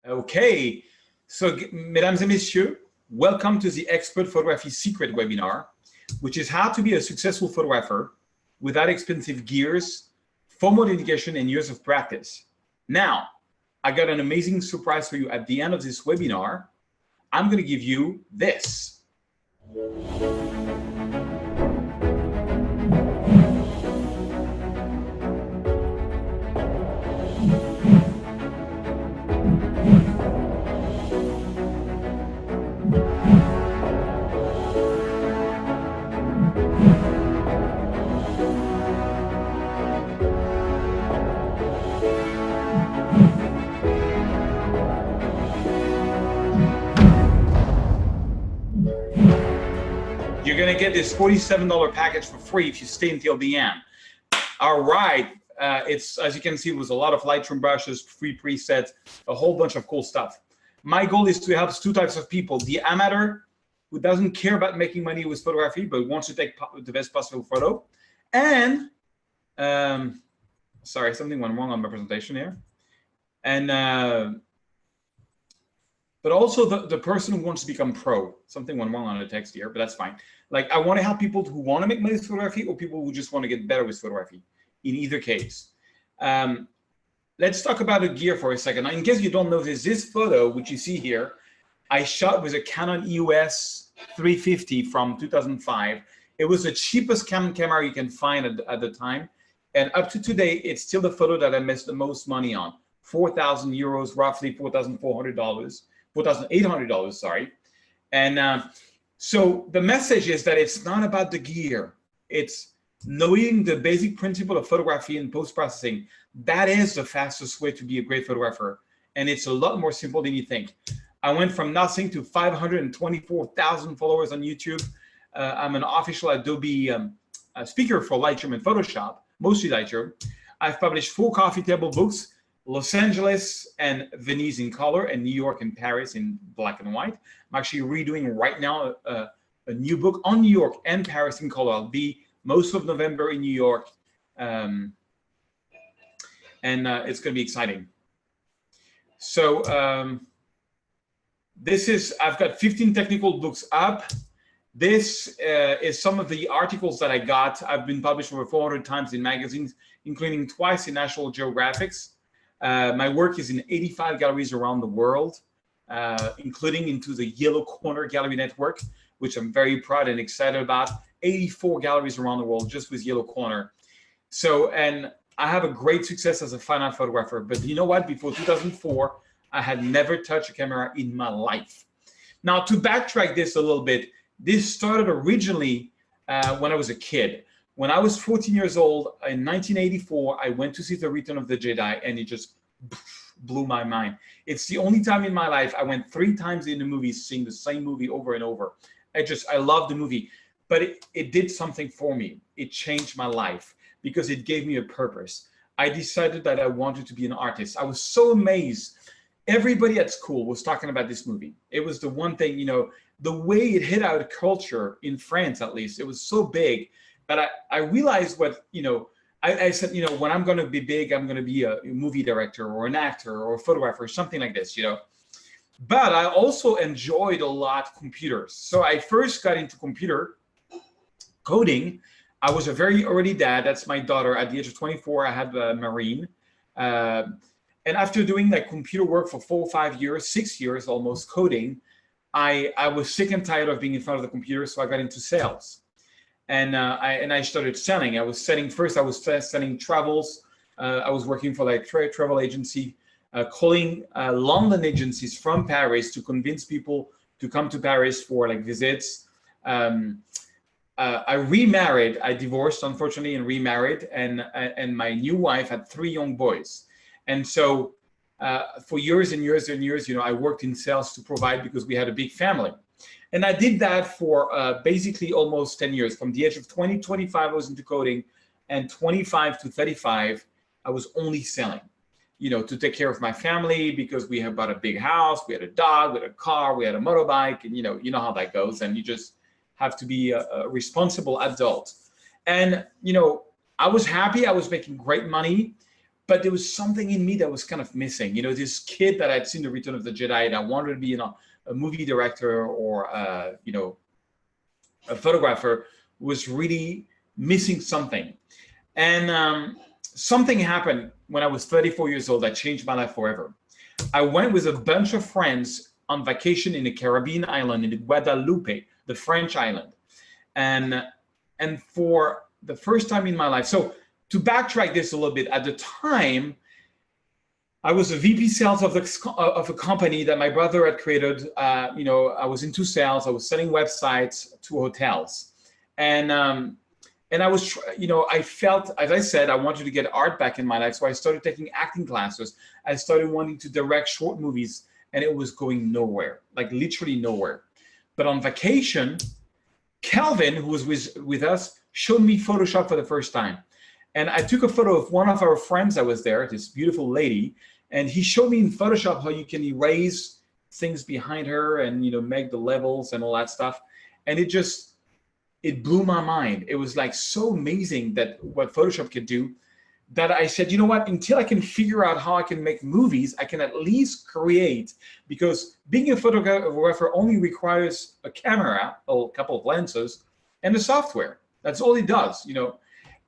Okay, so mesdames et messieurs, welcome to the Expert Photography Secret webinar, which is how to be a successful photographer without expensive gears, formal dedication, and years of practice. Now, I got an amazing surprise for you at the end of this webinar. I'm going to give you this. You're going to get this $47 package for free if you stay until the end. All right. It's, as you can see, it was a lot of Lightroom brushes, free presets, a whole bunch of cool stuff. My goal is to help two types of people: the amateur who doesn't care about making money with photography, but wants to take the best possible photo. And, sorry, something went wrong on my presentation here. And, but also the person who wants to become pro. Something went wrong on the text here, but that's fine. Like, I want to help people who want to make money with photography or people who just want to get better with photography. In either case, let's talk about the gear for a second. Now, in case you don't know this photo, which you see here, I shot with a Canon EOS 350 from 2005. It was the cheapest Canon camera you can find at the time. And up to today, it's still the photo that I made the most money on. 4,000 euros, roughly $4,400, $4,800, sorry. And so the message is that it's not about the gear. It's knowing the basic principle of photography and post-processing. That is the fastest way to be a great photographer. And it's a lot more simple than you think. I went from nothing to 524,000 followers on YouTube. I'm an official Adobe speaker for Lightroom and Photoshop, mostly Lightroom. I've published 4 coffee table books: Los Angeles and Venice in color, and New York and Paris in black and white. I'm actually redoing right now a new book on New York and Paris in color. I'll be most of November in New York, and it's going to be exciting. So I've got 15 technical books up. This is some of the articles that I got. I've been published over 400 times in magazines, including twice in National Geographics. My work is in 85 galleries around the world, including into the Yellow Corner Gallery Network, which I'm very proud and excited about. 84 galleries around the world just with Yellow Corner. So, and I have a great success as a fine art photographer, but you know what? Before 2004, I had never touched a camera in my life. Now, to backtrack this a little bit, this started originally when I was a kid. When I was 14 years old, in 1984, I went to see The Return of the Jedi, and it just blew my mind. It's the only time in my life I went 3 times in the movies, seeing the same movie over and over. I love the movie, but it did something for me. It changed my life because it gave me a purpose. I decided that I wanted to be an artist. I was so amazed. Everybody at school was talking about this movie. It was the one thing, you know, the way it hit our culture in France, at least, it was so big. But I realized what, you know, I said, you know, when I'm going to be big, I'm going to be a movie director or an actor or a photographer or something like this, you know. But I also enjoyed a lot computers. So I first got into computer coding. I was a very early dad. That's my daughter. At the age of 24, I had a Marine. And after doing like computer work for 4 or 5 years, 6 years almost coding, I was sick and tired of being in front of the computer. So I got into sales. And I started selling. I was selling travels. I was working for like travel agency, calling London agencies from Paris to convince people to come to Paris for like visits. I remarried. I divorced, unfortunately, and remarried. And my new wife had 3 young boys. And so for years and years and years, you know, I worked in sales to provide because we had a big family. And I did that for basically almost 10 years. From the age of 20, 25, I was into coding, and 25 to 35, I was only selling, you know, to take care of my family because we had bought a big house, we had a dog, we had a car, we had a motorbike, and you know how that goes. And you just have to be a responsible adult. And, you know, I was happy. I was making great money. but there was something in me that was kind of missing. You know, this kid that I'd seen the Return of the Jedi and I wanted to be, you know, a movie director or, you know, a photographer was really missing something. And something happened when I was 34 years old that changed my life forever. I went with a bunch of friends on vacation in the Caribbean island, in the Guadeloupe, the French island. And for the first time in my life, so to backtrack this a little bit, at the time, I was a VP sales of a company that my brother had created. You know, I was into sales. I was selling websites to hotels, and I was, you know, I felt, as I said, I wanted to get art back in my life. So I started taking acting classes. I started wanting to direct short movies, and it was going nowhere, like literally nowhere. But on vacation, Calvin, who was with us, showed me Photoshop for the first time. And I took a photo of one of our friends that was there, this beautiful lady, and he showed me in Photoshop how you can erase things behind her and, you know, make the levels and all that stuff. And it blew my mind. It was like so amazing that what Photoshop could do, that I said, you know what, until I can figure out how I can make movies, I can at least create, because being a photographer only requires a camera, a couple of lenses, and a software. That's all it does, you know.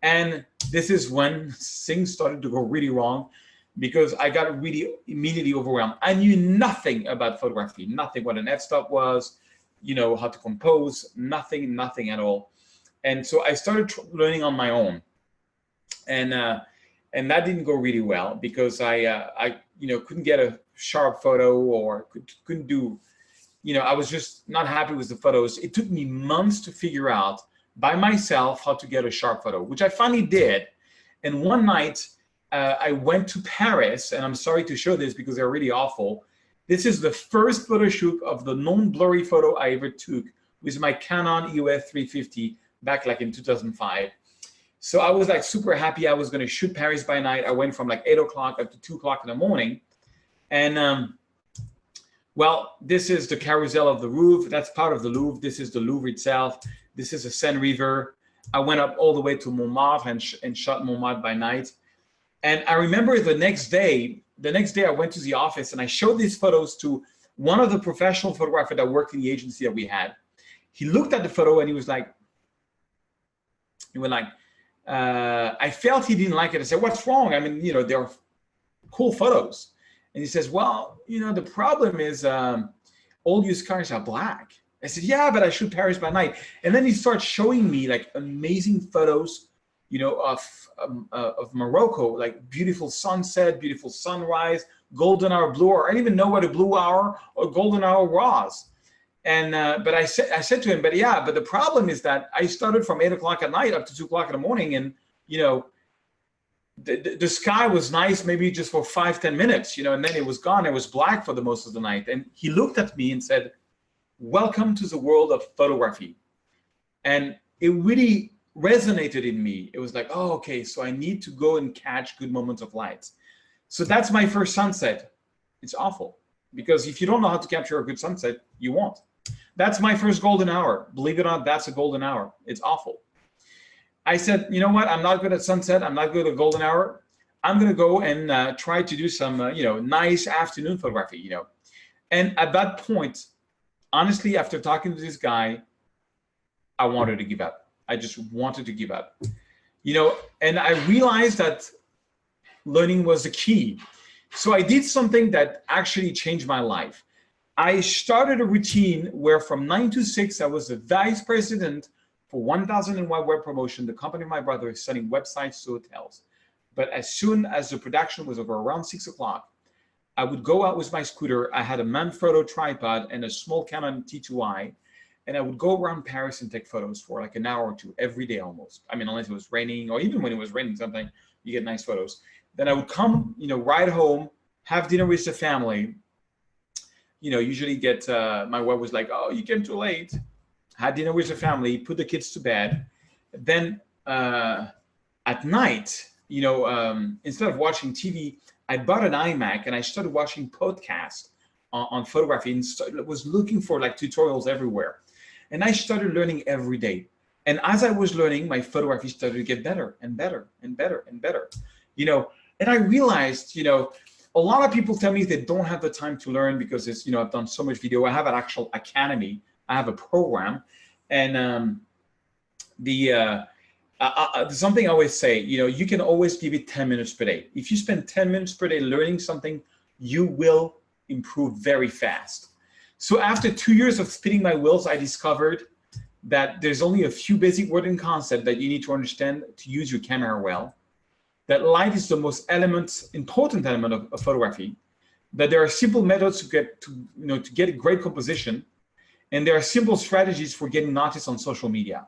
And this is when things started to go really wrong, because I got really immediately overwhelmed. I knew nothing about photography, nothing what an f-stop was, you know, how to compose, nothing at all. And so I started learning on my own. And that didn't go really well, because I you know, couldn't get a sharp photo, or couldn't do, you know, I was just not happy with the photos. It took me months to figure out by myself how to get a sharp photo, which I finally did. And one night I went to Paris, and I'm sorry to show this because they're really awful. This is the first photo shoot of the non-blurry photo I ever took with my Canon EOS 350 back like in 2005. So I was like super happy. I was going to shoot Paris by night. I went from like 8 o'clock up to 2 o'clock in the morning. And well, this is the carousel of the Louvre. That's part of the Louvre. This is the Louvre itself. This is the Seine River. I went up all the way to Montmartre and shot Montmartre by night. And I remember the next day I went to the office and I showed these photos to one of the professional photographers that worked in the agency that we had. He looked at the photo and he was like, I felt he didn't like it. I said, what's wrong? I mean, you know, they're cool photos. And he says, well, you know, the problem is all used cars are black. I said, yeah, but I shoot Paris by night. And then he starts showing me like amazing photos, you know, of Morocco, like beautiful sunset, beautiful sunrise, golden hour, blue hour. I didn't even know what a blue hour or golden hour was. And but I said to him, but yeah, but the problem is that I started from 8 o'clock at night up to 2 o'clock in the morning, and you know, the sky was nice maybe just for 5-10 minutes, you know, and then it was gone. It was black for the most of the night. And he looked at me and said, welcome to the world of photography. And it really resonated in me. It was like, oh, okay, so I need to go and catch good moments of light. So that's my first sunset. It's awful, because if you don't know how to capture a good sunset, you won't. That's my first golden hour. Believe it or not, that's a golden hour. It's awful. I said, you know what? I'm not good at sunset. I'm not good at golden hour. I'm going to go and try to do some, you know, nice afternoon photography, you know. And at that point, honestly, after talking to this guy, I wanted to give up. I just wanted to give up, you know, and I realized that learning was the key. So I did something that actually changed my life. I started a routine where from 9 to 6, I was the vice president for 1001 Web Promotion, the company of my brother, is selling websites to hotels. But as soon as the production was over around 6 o'clock, I would go out with my scooter. I had a Manfrotto tripod and a small Canon T2i, and I would go around Paris and take photos for like an hour or two every day almost. I mean, unless it was raining, or even when it was raining, sometimes you get nice photos. Then I would come, you know, ride home, have dinner with the family. You know, usually get, my wife was like, oh, you came too late. Had dinner with the family, put the kids to bed. Then at night, you know, instead of watching TV, I bought an iMac and I started watching podcasts on photography and was looking for like tutorials everywhere. And I started learning every day. And as I was learning, my photography started to get better and better and better and better. You know, And I realized, a lot of people tell me they don't have the time to learn because it's, I've done so much video. I have an actual academy. I have a program. And something I always say, you can always give it 10 minutes per day. If you spend 10 minutes per day learning something, you will improve very fast. So after 2 years of spinning my wheels, I discovered that there's only a few basic words and concepts that you need to understand to use your camera well. That light is the most important element of photography. That there are simple methods to get a great composition, and there are simple strategies for getting noticed on social media.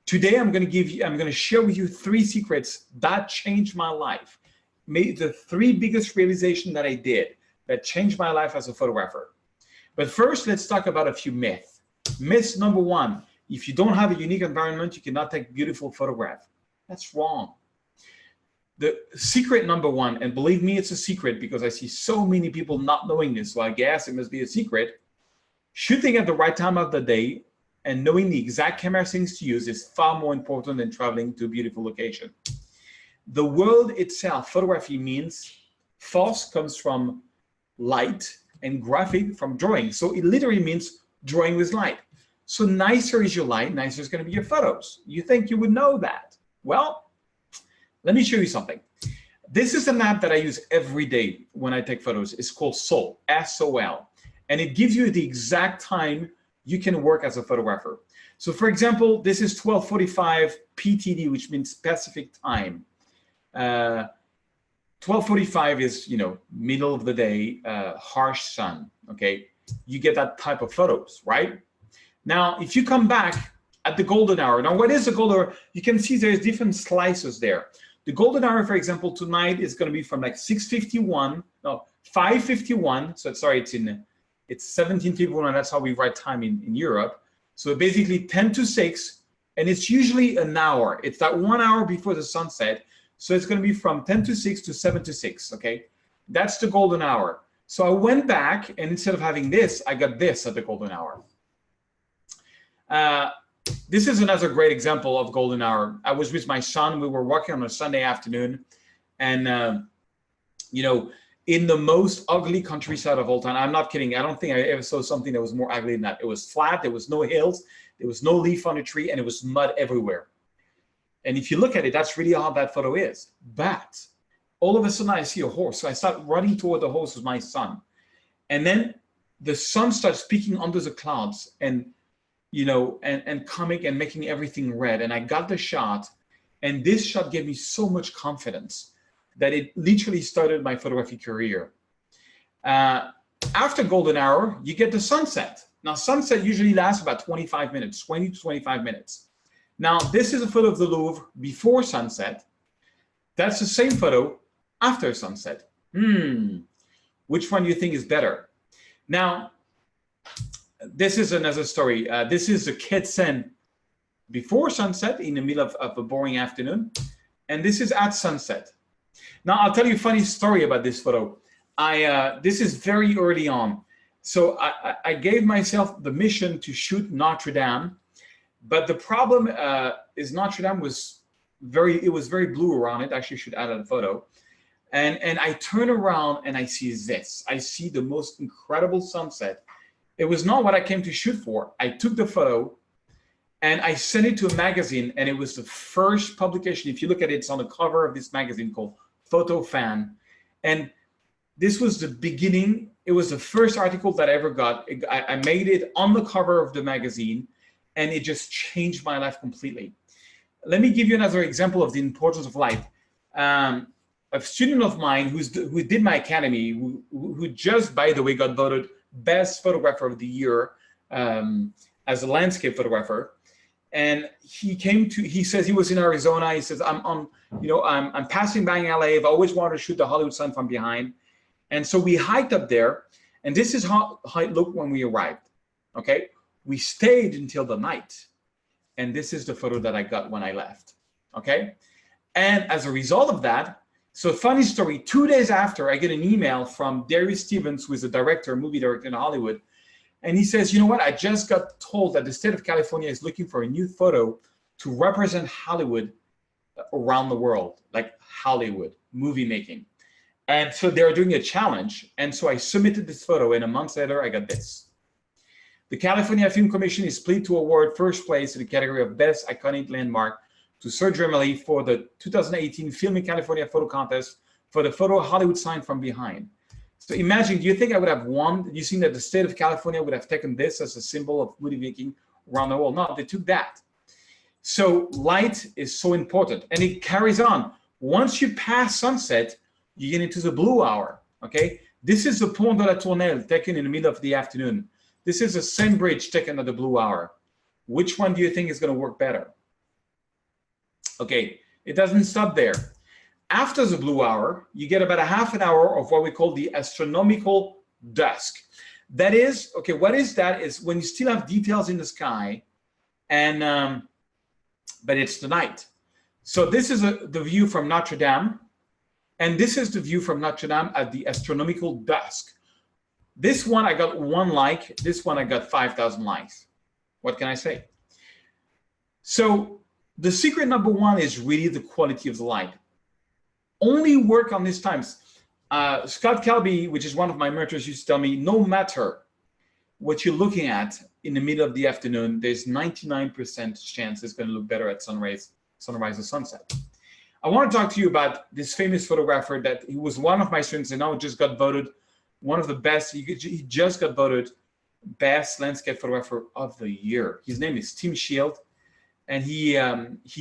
Today, I'm going to share with you 3 secrets that changed my life. The 3 biggest realizations that I did that changed my life as a photographer. But first, let's talk about a few myths. Myth number 1, if you don't have a unique environment, you cannot take beautiful photographs. That's wrong. The secret number 1, and believe me, it's a secret because I see so many people not knowing this, so I guess it must be a secret. Shooting at the right time of the day and knowing the exact camera settings to use is far more important than traveling to a beautiful location. The word itself, photography, means force comes from light and graphic from drawing. So it literally means drawing with light. So nicer is your light, nicer is going to be your photos. You think you would know that? Well, let me show you something. This is an app that I use every day when I take photos. It's called Sol, S-O-L. And it gives you the exact time you can work as a photographer. So for example, this is 12:45 PTD, which means Pacific time. 12:45 is, middle of the day, harsh sun, okay? You get that type of photos, right? Now, if you come back at the golden hour, now what is the golden hour? You can see there's different slices there. The golden hour, for example, tonight is going to be from like 5:51. So sorry, it's 17:51. That's how we write time in Europe. So basically 10 to 6, and it's usually an hour. It's that 1 hour before the sunset. So it's going to be from 10 to 6 to 7 to 6. Okay, that's the golden hour. So I went back, and instead of having this, I got this at the golden hour. This is another great example of golden hour. I was with my son. We were walking on a Sunday afternoon, and in the most ugly countryside of all time. I'm not kidding. I don't think I ever saw something that was more ugly than that. It was flat. There was no hills. There was no leaf on a tree, and it was mud everywhere. And if you look at it, that's really how that photo is. But all of a sudden, I see a horse. So I start running toward the horse with my son, and then the sun starts peeking under the clouds, and coming and making everything red. And I got the shot, and this shot gave me so much confidence that it literally started my photography career. After golden hour, you get the sunset. Now, sunset usually lasts about 25 minutes, 20 to 25 minutes. Now, this is a photo of the Louvre before sunset. That's the same photo after sunset. Which one do you think is better? Now, this is another story. This is the Quai before sunset in the middle of a boring afternoon. And this is at sunset. Now, I'll tell you a funny story about this photo. This is very early on. So I gave myself the mission to shoot Notre Dame. But the problem is Notre Dame was very blue around it. Actually, I should add a photo. And I turn around and I see this. I see the most incredible sunset. It was not what I came to shoot for. I took the photo and I sent it to a magazine, and it was the first publication. If you look at it, it's on the cover of this magazine called Photo Fan. And this was the beginning. It was the first article that I ever got. I made it on the cover of the magazine, and it just changed my life completely. Let me give you another example of the importance of light. A student of mine who did my academy, who just, by the way, got voted best photographer of the year as a landscape photographer. And he says he was in Arizona. He says, I'm passing by LA. I've always wanted to shoot the Hollywood sign from behind. And so we hiked up there, and this is how it looked when we arrived. Okay. We stayed until the night. And this is the photo that I got when I left. Okay. And as a result of that, so funny story, 2 days after, I get an email from Darius Stevens, who is a movie director in Hollywood. And he says, you know what? I just got told that the state of California is looking for a new photo to represent Hollywood around the world, like Hollywood, movie making. And so they were doing a challenge. And so I submitted this photo, and a month later, I got this. The California Film Commission is pleased to award first place in the category of Best Iconic Landmark to Serge Remeli for the 2018 Film in California Photo Contest for the photo Hollywood Sign from Behind. So imagine, do you think I would have won? You think that the state of California would have taken this as a symbol of movie making around the world? No, they took that. So light is so important, and it carries on. Once you pass sunset, you get into the blue hour, okay? This is the Pont de la Tournelle taken in the middle of the afternoon. This is the same bridge taken at the blue hour. Which one do you think is gonna work better? Okay, it doesn't stop there. After the blue hour, you get about a half an hour of what we call the astronomical dusk. That is, okay, what is that? Is when you still have details in the sky, and but it's the night. So this is the view from Notre Dame, and this is the view from Notre Dame at the astronomical dusk. This one I got 1 like, this one I got 5,000 likes. What can I say? So the secret number 1 is really the quality of the light. Only work on these times. Scott Kelby, which is one of my mentors, used to tell me, no matter what you're looking at in the middle of the afternoon, there's 99% chance it's going to look better at sunrise or sunset. I want to talk to you about this famous photographer that he was one of my students and now just got voted one of the best. He just got voted best landscape photographer of the year. His name is Tim Shield, and he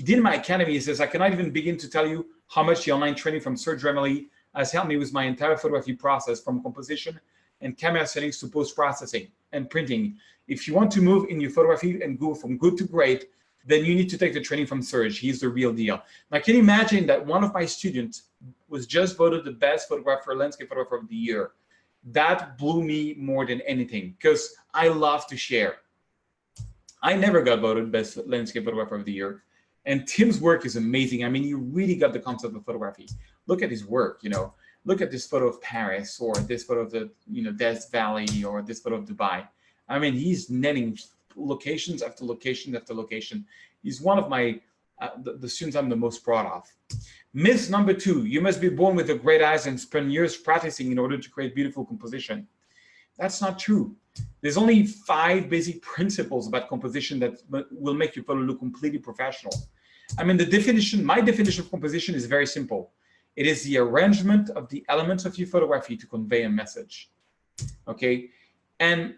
did my academy. He says, I cannot even begin to tell you how much the online training from Serge Remeli has helped me with my entire photography process, from composition and camera settings to post-processing and printing. If you want to move in your photography and go from good to great, then you need to take the training from Serge. He's the real deal. Now, can you imagine that one of my students was just voted the best photographer, landscape photographer of the year? That blew me more than anything, because I love to share. I never got voted best landscape photographer of the year. And Tim's work is amazing. I mean, you really got the concept of photography. Look at his work, you know. Look at this photo of Paris, or this photo of the, Death Valley, or this photo of Dubai. I mean, he's netting locations after location after location. He's one of my, the students I'm the most proud of. Myth number 2, you must be born with the great eyes and spend years practicing in order to create beautiful composition. That's not true. There's only 5 basic principles about composition that will make your photo look completely professional. I mean, my definition of composition is very simple. It is the arrangement of the elements of your photography to convey a message, okay? And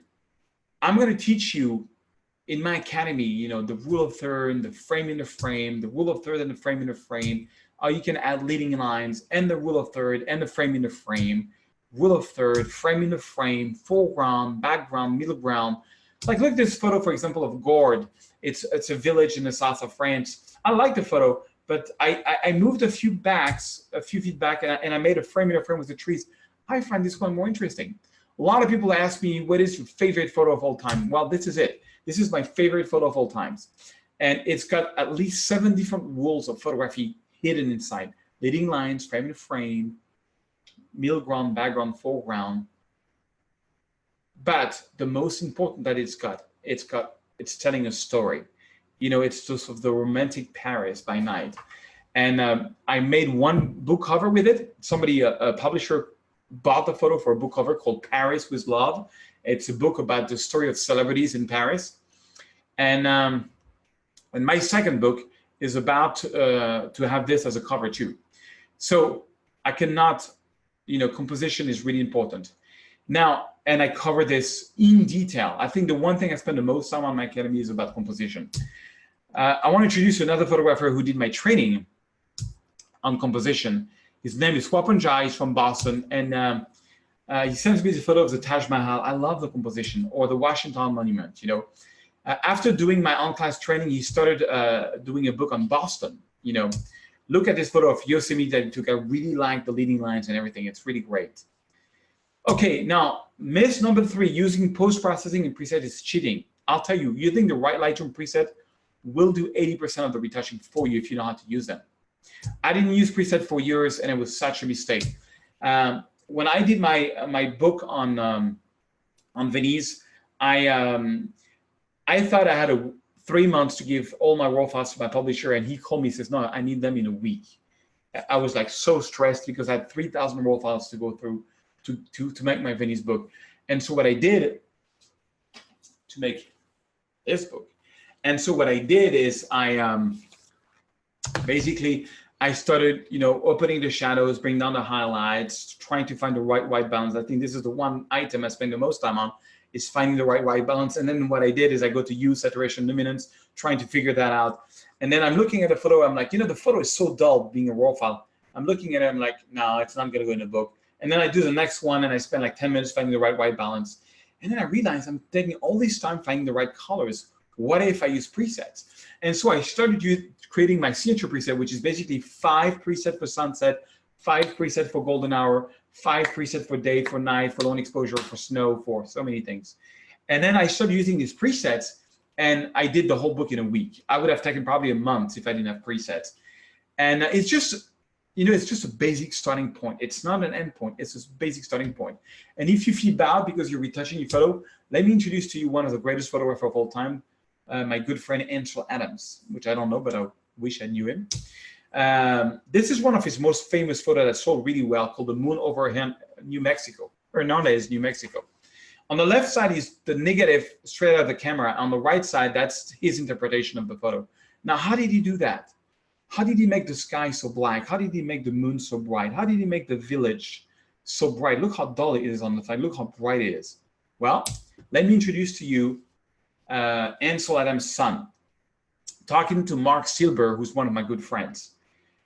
I'm gonna teach you in my academy, the rule of third, the frame in the frame, the rule of third and the frame in the frame, how you can add leading lines and the rule of third and the frame in the frame, rule of third, frame in the frame, foreground, background, middle ground. Like, look at this photo, for example, of Gordes. It's a village in the south of France. I like the photo, but I moved a few feet back, and I made a frame in a frame with the trees. I find this one more interesting. A lot of people ask me, what is your favorite photo of all time? Well, this is it. This is my favorite photo of all times. And it's got at least 7 different rules of photography hidden inside. Leading lines, frame in frame, middle ground, background, foreground. But the most important that it's telling a story. It's just of the romantic Paris by night. And I made one book cover with it. Somebody, a publisher, bought the photo for a book cover called Paris with Love. It's a book about the story of celebrities in Paris. And my second book is about to have this as a cover too. So I cannot, composition is really important. Now, and I cover this in detail. I think the one thing I spend the most time on my academy is about composition. I want to introduce another photographer who did my training on composition. His name is Swapan Jai. He's from Boston, and he sends me the photo of the Taj Mahal. I love the composition, or the Washington Monument. After doing my on-class training, he started doing a book on Boston. Look at this photo of Yosemite that he took. I really like the leading lines and everything. It's really great. Okay, now myth number 3: using post-processing and preset is cheating. I'll tell you, using the right Lightroom preset will do 80% of the retouching for you if you know how to use them. I didn't use preset for years, and it was such a mistake. When I did my book on Venice, I thought I had 3 months to give all my raw files to my publisher, and he called me and says, no, I need them in a week. I was like so stressed because I had 3,000 raw files to go through to make my Venice book. And so what I did to make this book, and so what I did is I basically I started, opening the shadows, bring down the highlights, trying to find the right white balance. I think this is the one item I spend the most time on, is finding the right white balance. And then what I did is I go to hue, saturation, luminance, trying to figure that out. And then I'm looking at the photo. I'm like, the photo is so dull being a raw file. I'm looking at it. I'm like, no, it's not going to go in the book. And then I do the next one and I spend like 10 minutes finding the right white balance. And then I realized I'm taking all this time finding the right colors. What if I use presets? And so I started creating my signature preset, which is basically 5 presets for sunset, 5 presets for golden hour, 5 presets for day, for night, for long exposure, for snow, for so many things. And then I started using these presets, and I did the whole book in a week. I would have taken probably a month if I didn't have presets. And it's just, it's just a basic starting point. It's not an end point. It's just a basic starting point. And if you feel bad because you're retouching your photo, let me introduce to you one of the greatest photographers of all time, my good friend Ansel Adams, which I don't know, but I wish I knew him. This is one of his most famous photos that sold really well, called The Moon over New Mexico, or nowadays New Mexico. On the left side is the negative straight out of the camera. On the right side, that's his interpretation of the photo. Now, how did he do that? How did he make the sky so black? How did he make the moon so bright? How did he make the village so bright? Look how dull it is on the side. Look how bright it is. Well, let me introduce to you Ansel Adams' son, talking to Mark Silber, who's one of my good friends,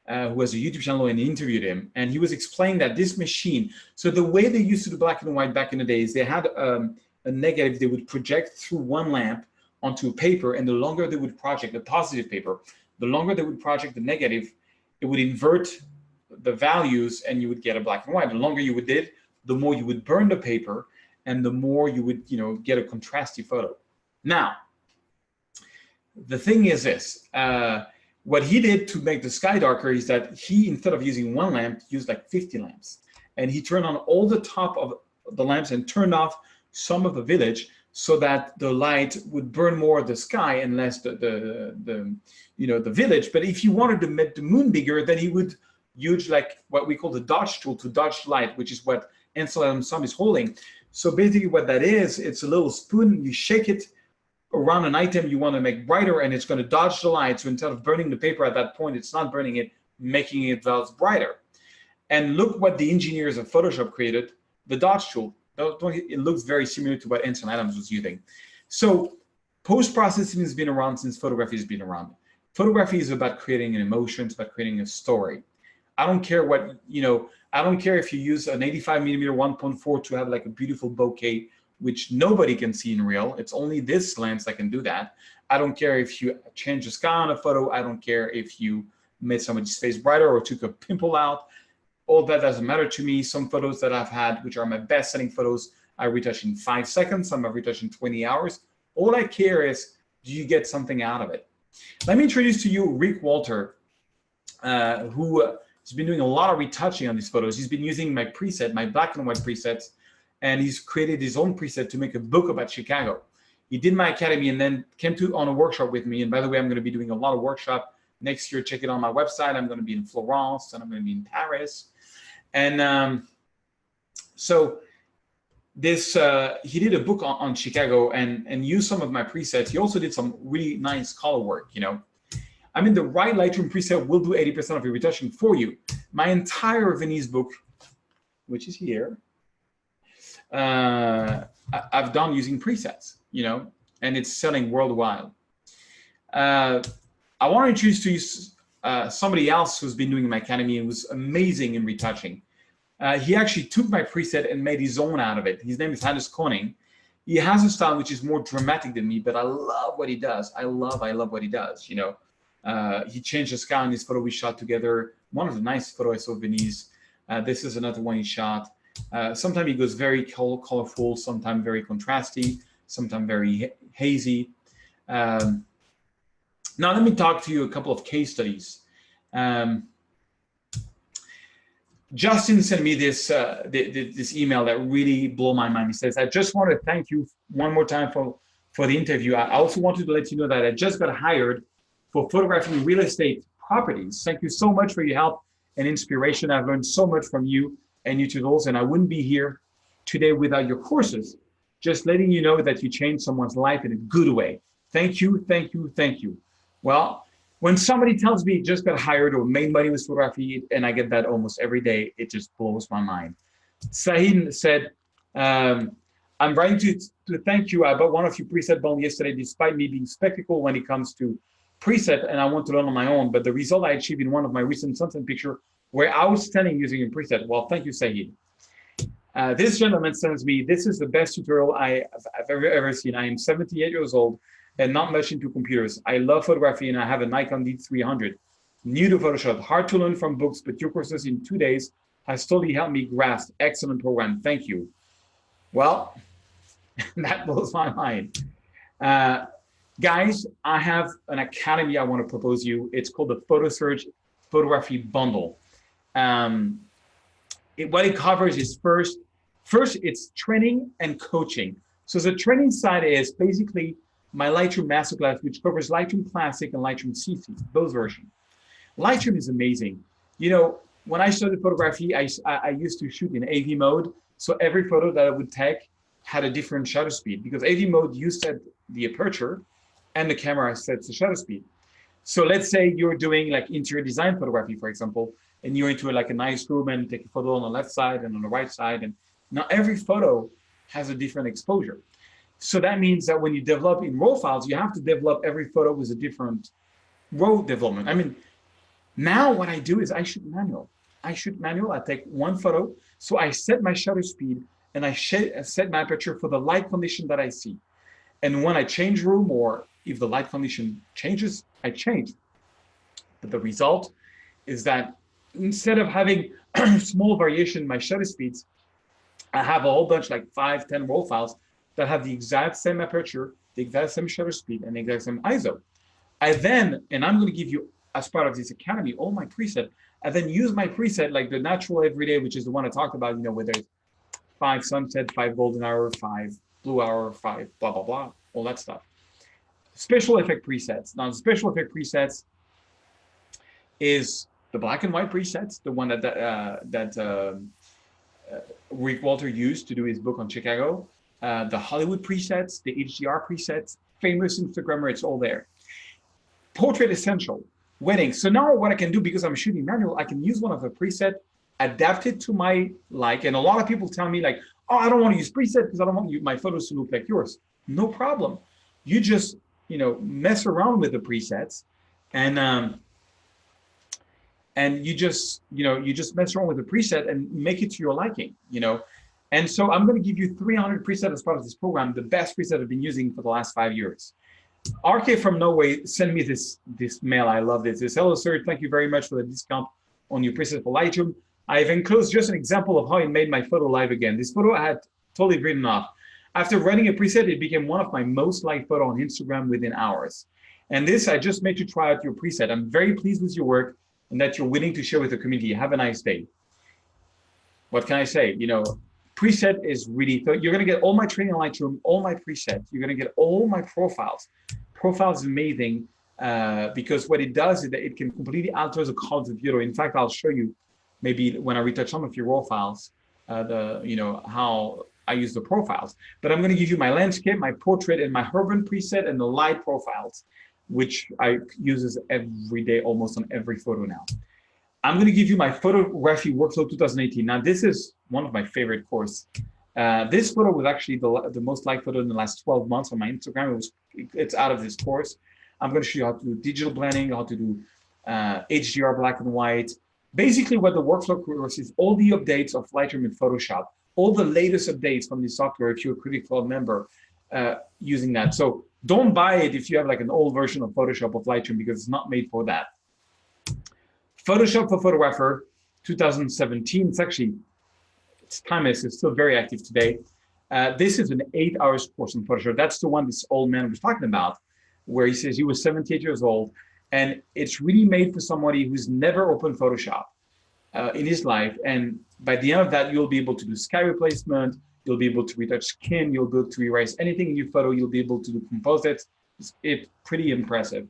who has a YouTube channel, and he interviewed him. And he was explaining that this machine, so the way they used to do black and white back in the days, they had a negative they would project through one lamp onto paper, and the longer they would project the positive paper, the longer they would project the negative, it would invert the values and you would get a black and white. The longer you did, the more you would burn the paper and the more you would, get a contrasty photo. Now, the thing is this, what he did to make the sky darker is that he, instead of using one lamp, used like 50 lamps. And he turned on all the top of the lamps and turned off some of the village so that the light would burn more of the sky and less the village. But if he wanted to make the moon bigger, then he would use like what we call the dodge tool to dodge light, which is what Ansel Adams' son is holding. So basically what that is, it's a little spoon, you shake it around an item you want to make brighter, and it's going to dodge the light. So instead of burning the paper at that point, it's not burning it, making it brighter. And look what the engineers of Photoshop created, the dodge tool. It looks very similar to what Ansel Adams was using. So post-processing has been around since photography has been around. Photography is about creating an emotion, it's about creating a story. I don't care what, I don't care if you use an 85mm 1.4 to have like a beautiful bokeh, which nobody can see in real. It's only this lens that can do that. I don't care if you change the sky on a photo. I don't care if you made somebody's face brighter or took a pimple out. All that doesn't matter to me. Some photos that I've had, which are my best-selling photos, I retouch in 5 seconds. Some I retouch in 20 hours. All I care is, do you get something out of it? Let me introduce to you Rick Walter, who has been doing a lot of retouching on these photos. He's been using my preset, my black and white presets, and he's created his own preset to make a book about Chicago. He did my academy and then came on a workshop with me. And by the way, I'm going to be doing a lot of workshop next year. Check it on my website. I'm going to be in Florence and I'm going to be in Paris. And so this, he did a book on Chicago and used some of my presets. He also did some really nice color work, I mean, the right Lightroom preset will do 80% of your retouching for you. My entire Venice book, which is here, I've done using presets, and it's selling worldwide. I want to introduce to you somebody else who's been doing my academy and was amazing in retouching. He actually took my preset and made his own out of it. His name is Hannes Koning. He has a style which is more dramatic than me, but I love what he does. I love what he does. He changed the sky in this photo we shot together. One of the nice photos I saw of Venice. This is another one he shot. Sometimes he goes very colorful, sometimes very contrasty, sometimes very hazy. Now let me talk to you a couple of case studies. Justin sent me this email that really blew my mind. He says, I just want to thank you one more time for the interview. I also wanted to let you know that I just got hired for photographing real estate properties. Thank you so much for your help and inspiration. I've learned so much from you and your tools, and I wouldn't be here today without your courses. Just letting you know that you changed someone's life in a good way. Thank you, thank you, thank you. Well, when somebody tells me just got hired or made money with photography, and I get that almost every day, it just blows my mind. Sahin said, I'm writing to thank you. I bought one of your preset bundles yesterday, despite me being skeptical when it comes to preset, and I want to learn on my own. But the result I achieved in one of my recent sunset pictures were outstanding using a preset. Well, thank you, Sahin. This gentleman sends me, this is the best tutorial I've ever seen. I am 78 years old and not much into computers. I love photography and I have a Nikon D300. New to Photoshop, hard to learn from books, but your courses in 2 days has totally helped me grasp. Excellent program, thank you. Well, that blows my mind. Guys, I have an academy I want to propose you. It's called the PhotoSurge Photography Bundle. What it covers is first it's training and coaching. So the training side is basically my Lightroom Masterclass, which covers Lightroom Classic and Lightroom CC, those versions. Lightroom is amazing. You know, when I started photography, I used to shoot in AV mode. So every photo that I would take had a different shutter speed because AV mode, you set the aperture and the camera sets the shutter speed. So let's say you're doing like interior design photography, for example, and you're into like a nice room and take a photo on the left side and on the right side. And now every photo has a different exposure. So that means that when you develop in RAW files, you have to develop every photo with a different RAW development. I mean, now what I do is I shoot manual. I take one photo. So I set my shutter speed and I set my aperture for the light condition that I see. And when I change room or if the light condition changes, I change. But the result is that instead of having small variation in my shutter speeds, I have a whole bunch, like 5, 10 RAW files that have the exact same aperture, the exact same shutter speed, and the exact same ISO. And I'm going to give you, as part of this academy, all my preset. I then use my preset, like the natural everyday, which is the one I talked about, you know, whether it's 5 sunset, 5 golden hour, 5 blue hour, 5 blah, blah, blah, all that stuff. Special effect presets. Now, the special effect presets is the black and white presets, the one that Rick Walter used to do his book on Chicago, the Hollywood presets, the HDR presets, famous Instagrammer, it's all there. Portrait essential, wedding. So now what I can do, because I'm shooting manual, I can use one of the preset, adapt it to my like, and a lot of people tell me like, oh, I don't want to use preset because I don't want my photos to look like yours. No problem. You just, you know, mess around with the presets and you just mess around with the preset and make it to your liking, you know. And so I'm going to give you 300 presets as part of this program, the best preset I've been using for the last 5 years. RK from Norway sent me this mail. I love this. It says, hello, sir. Thank you very much for the discount on your preset for Lightroom. I've enclosed just an example of how it made my photo live again. This photo I had totally written off. After running a preset, it became one of my most liked photos on Instagram within hours. And this, I just made you try out your preset. I'm very pleased with your work and that you're willing to share with the community. Have a nice day. What can I say? You know, preset is really, you're going to get all my training on Lightroom, all my presets. You're going to get all my profiles. Profiles is amazing because what it does is that it can completely alter the quality of the video. In fact, I'll show you maybe when I retouch some of your RAW files, how I use the profiles. But I'm going to give you my landscape, my portrait, and my urban preset, and the light profiles, which I use every day, almost on every photo now. I'm going to give you my photography workflow 2018. Now, this is one of my favorite courses. This photo was actually the most liked photo in the last 12 months on my Instagram. It's out of this course. I'm going to show you how to do digital blending, how to do HDR black and white. Basically, what the workflow course is, all the updates of Lightroom and Photoshop, all the latest updates from the software if you're a Critic Club member using that. So don't buy it if you have like an old version of Photoshop of Lightroom because it's not made for that. Photoshop for Photographer 2017, it's timeless, it's still very active today. This is an 8-hour course on Photoshop. That's the one this old man was talking about, where he says he was 78 years old, and it's really made for somebody who's never opened Photoshop in his life. And by the end of that, you'll be able to do sky replacement, you'll be able to retouch skin, you'll be able to erase anything in your photo, you'll be able to do composites. It's pretty impressive.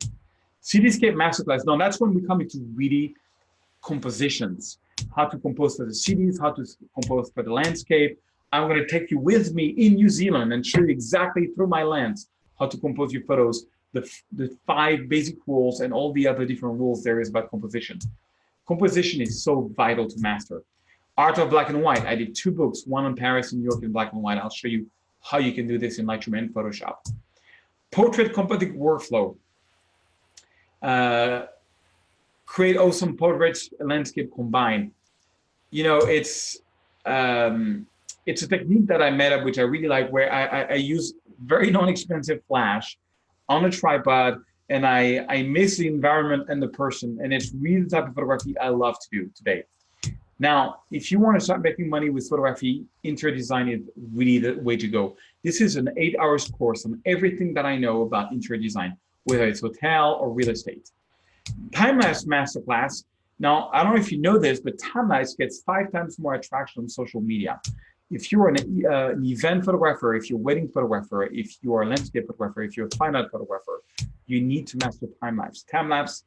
Cityscape Masterclass, now that's when we come into really compositions, how to compose for the cities, how to compose for the landscape. I'm going to take you with me in New Zealand and show you exactly through my lens how to compose your photos, the 5 basic rules and all the other different rules there is about composition. Composition is so vital to master. Art of Black and White, I did 2 books, one in Paris and New York in black and white. I'll show you how you can do this in Lightroom and Photoshop. Portrait composite workflow. Create awesome portraits, landscape combined. You know, it's a technique that I made up, which I really like, where I use very non-expensive flash on a tripod, and I miss the environment and the person, and it's really the type of photography I love to do today. Now, if you want to start making money with photography, interior design is really the way to go. This is an 8-hour course on everything that I know about interior design, whether it's hotel or real estate. Time-lapse masterclass. Now, I don't know if you know this, but time-lapse gets 5 times more attraction on social media. If you're an event photographer, if you're a wedding photographer, if you're a landscape photographer, if you're a fine art photographer, you need to master time-lapse. Time-lapse.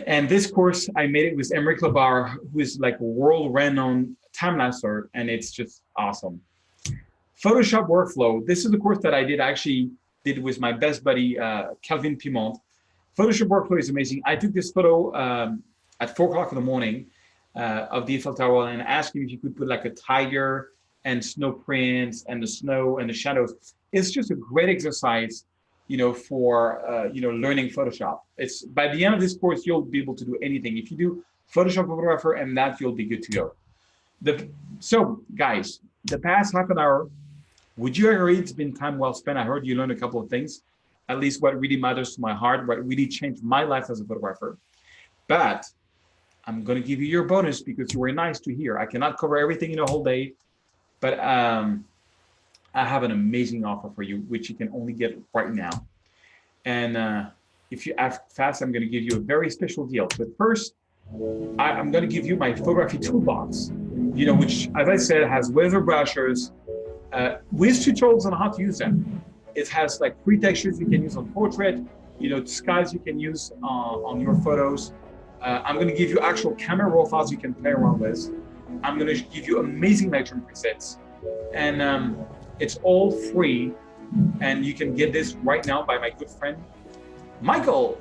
And this course, I made it with Emeric Labar, who is like a world-renowned time-lapser, and it's just awesome. Photoshop workflow. This is the course that I actually did with my best buddy, Calvin Pimont. Photoshop workflow is amazing. I took this photo at 4 o'clock in the morning of the Eiffel Tower and asked him if you could put like a tiger and snow prints and the snow and the shadows. It's just a great exercise, you know, for learning Photoshop. It's by the end of this course, you'll be able to do anything. If you do Photoshop photographer and that, you'll be good to go. So guys, the past half an hour, would you agree it's been time well spent? I heard you learned a couple of things, at least what really matters to my heart, what really changed my life as a photographer. But I'm going to give you your bonus because you were nice to hear. I cannot cover everything in a whole day, but I have an amazing offer for you, which you can only get right now. And if you ask fast, I'm going to give you a very special deal. But first, I'm going to give you my photography toolbox, you know, which, as I said, has weather brushes with tutorials on how to use them. It has like free textures you can use on portrait, you know, skies you can use on your photos. I'm going to give you actual camera raw files you can play around with. I'm going to give you amazing Lightroom presets. And it's all free. And you can get this right now by my good friend, Michael.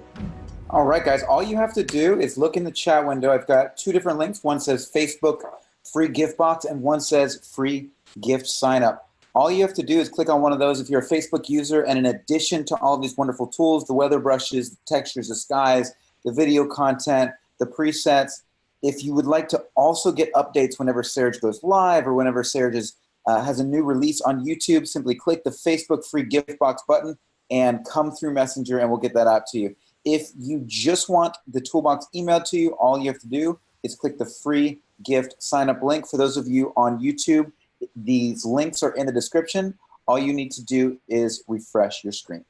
All right, guys. All you have to do is look in the chat window. I've got 2 different links. One says Facebook free gift box and one says free gift sign up. All you have to do is click on one of those if you're a Facebook user, and in addition to all of these wonderful tools, the weather brushes, the textures, the skies, the video content, the presets, if you would like to also get updates whenever Serge goes live or whenever Serge has a new release on YouTube, simply click the Facebook free gift box button and come through Messenger and we'll get that out to you. If you just want the toolbox emailed to you, all you have to do is click the free gift sign up link. For those of you on YouTube, these links are in the description. All you need to do is refresh your screen.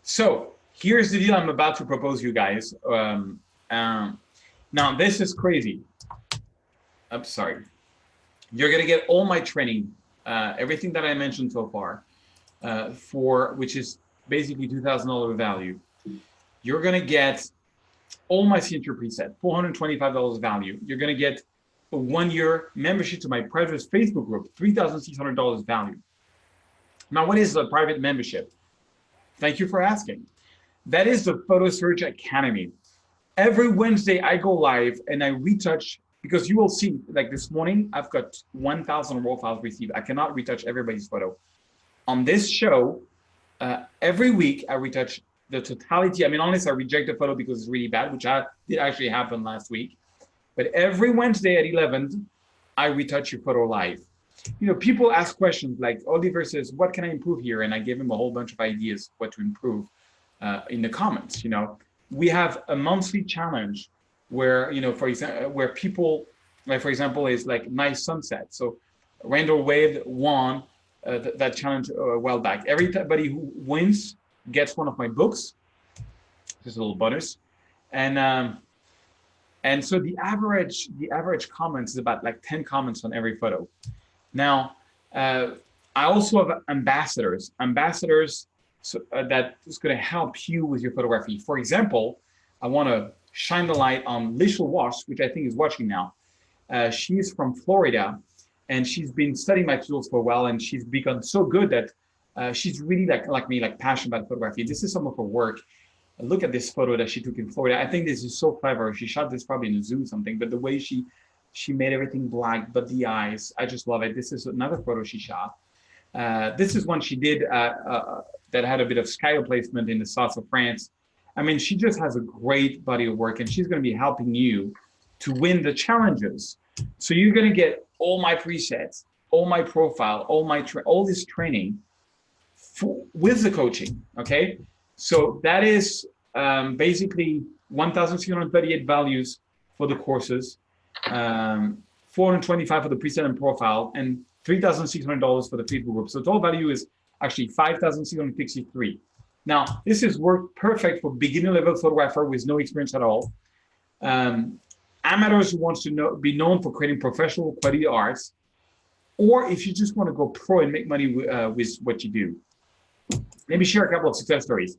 So here's the deal I'm about to propose you guys. Now this is crazy. I'm sorry. You're gonna get all my training, everything that I mentioned so far, which is basically $2,000 value. You're gonna get all my signature preset, $425 value. You're gonna get a 1-year membership to my private Facebook group, $3,600 value. Now, what is a private membership? Thank you for asking. That is the Photo Search Academy. Every Wednesday, I go live and I retouch, because you will see, like this morning, I've got 1,000 raw files received. I cannot retouch everybody's photo. On this show, every week, I retouch the totality. I mean, honestly, I reject the photo because it's really bad, which did actually happen last week. But every Wednesday at 11, I retouch your photo live. You know, people ask questions like, Oliver says, what can I improve here? And I give him a whole bunch of ideas what to improve in the comments. You know, we have a monthly challenge where, you know, for example, where people, like for example, is like nice sunset. So Randall Wade won that challenge a while back. Everybody who wins gets one of my books. Just a little bonus. And so the average comments is about like 10 comments on every photo. Now, I also have ambassadors that is going to help you with your photography. For example, I want to shine the light on Lishel Wash, which I think is watching now. She's from Florida, and she's been studying my tools for a while, and she's become so good that she's really like me, like passionate about photography. This is some of her work. Look at this photo that she took in Florida. I think this is so clever. She shot this probably in a zoo or something, but the way she made everything black, but the eyes, I just love it. This is another photo she shot. This is one she did that had a bit of sky placement in the south of France. I mean, she just has a great body of work, and she's going to be helping you to win the challenges. So you're going to get all my presets, all my profile, all this training with the coaching. Okay, so that is basically 1,638 values for the courses, 425 for the preset and profile, and $3,600 for the Facebook group. So total value is actually 5,663. Now, this is work perfect for beginner level photographer with no experience at all. Amateurs who wants to be known for creating professional quality arts, or if you just want to go pro and make money with what you do. Let me share a couple of success stories.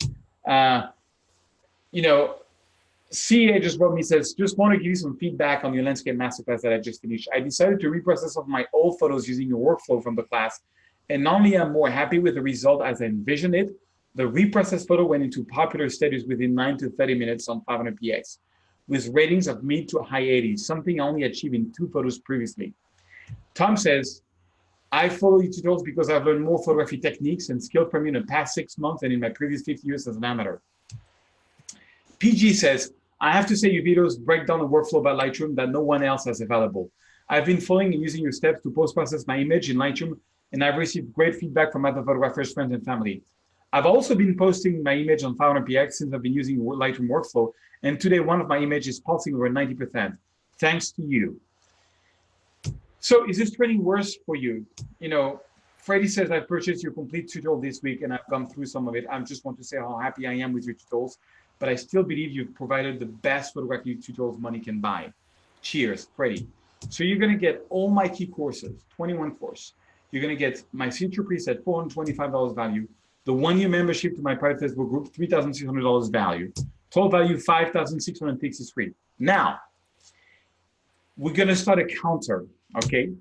CA just wrote me, says, just want to give you some feedback on your landscape masterclass that I just finished. I decided to reprocess some of my old photos using your workflow from the class. And not only am I more happy with the result as I envisioned it, the reprocessed photo went into popular status within 9 to 30 minutes on 500px, with ratings of mid to high 80s, something I only achieved in 2 photos previously. Tom says, I follow your tutorials because I've learned more photography techniques and skills from you in the past 6 months than in my previous 50 years as an amateur. PG says, I have to say your videos break down the workflow about Lightroom that no one else has available. I've been following and using your steps to post-process my image in Lightroom, and I've received great feedback from other photographers, friends, and family. I've also been posting my image on 500px since I've been using Lightroom workflow, and today one of my images is pulsing over 90%. Thanks to you. So is this training worse for you? Freddie says, I purchased your complete tutorial this week and I've gone through some of it. I just want to say how happy I am with your tutorials, but I still believe you've provided the best photography tutorials money can buy. Cheers, Freddie. So you're gonna get all my key courses, 21 course. You're gonna get my feature preset, $425 value, the 1-year membership to my private Facebook group, $3,600 value, total value $5,663. Now, we're gonna start a counter, okay?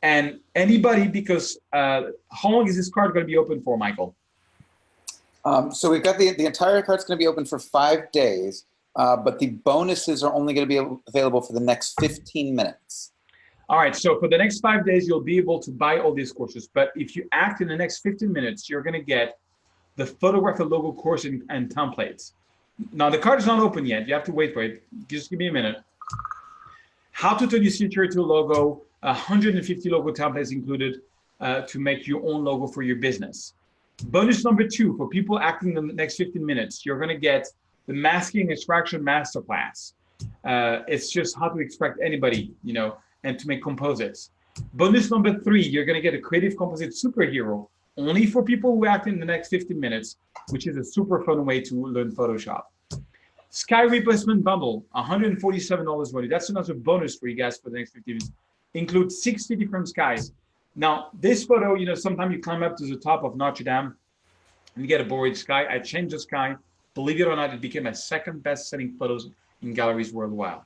And anybody, because how long is this card gonna be open for, Michael? So we've got the entire card's gonna be open for 5 days, but the bonuses are only gonna be available for the next 15 minutes. All right, so for the next 5 days, you'll be able to buy all these courses. But if you act in the next 15 minutes, you're gonna get the photographer logo course and templates. Now the card is not open yet. You have to wait for it. Just give me a minute. How to turn your signature to a logo, 150 logo templates included to make your own logo for your business. Bonus number 2, for people acting in the next 15 minutes, you're gonna get the masking extraction masterclass. It's just how to extract anybody, and to make composites. Bonus number 3, you're gonna get a creative composite superhero, only for people who act in the next 15 minutes, which is a super fun way to learn Photoshop. Sky replacement bundle, $147 value. That's another bonus for you guys for the next 15 minutes. Includes 60 different skies. Now, this photo, sometimes you climb up to the top of Notre Dame and you get a boreal sky. I changed the sky. Believe it or not, it became my second best-selling photos in galleries worldwide.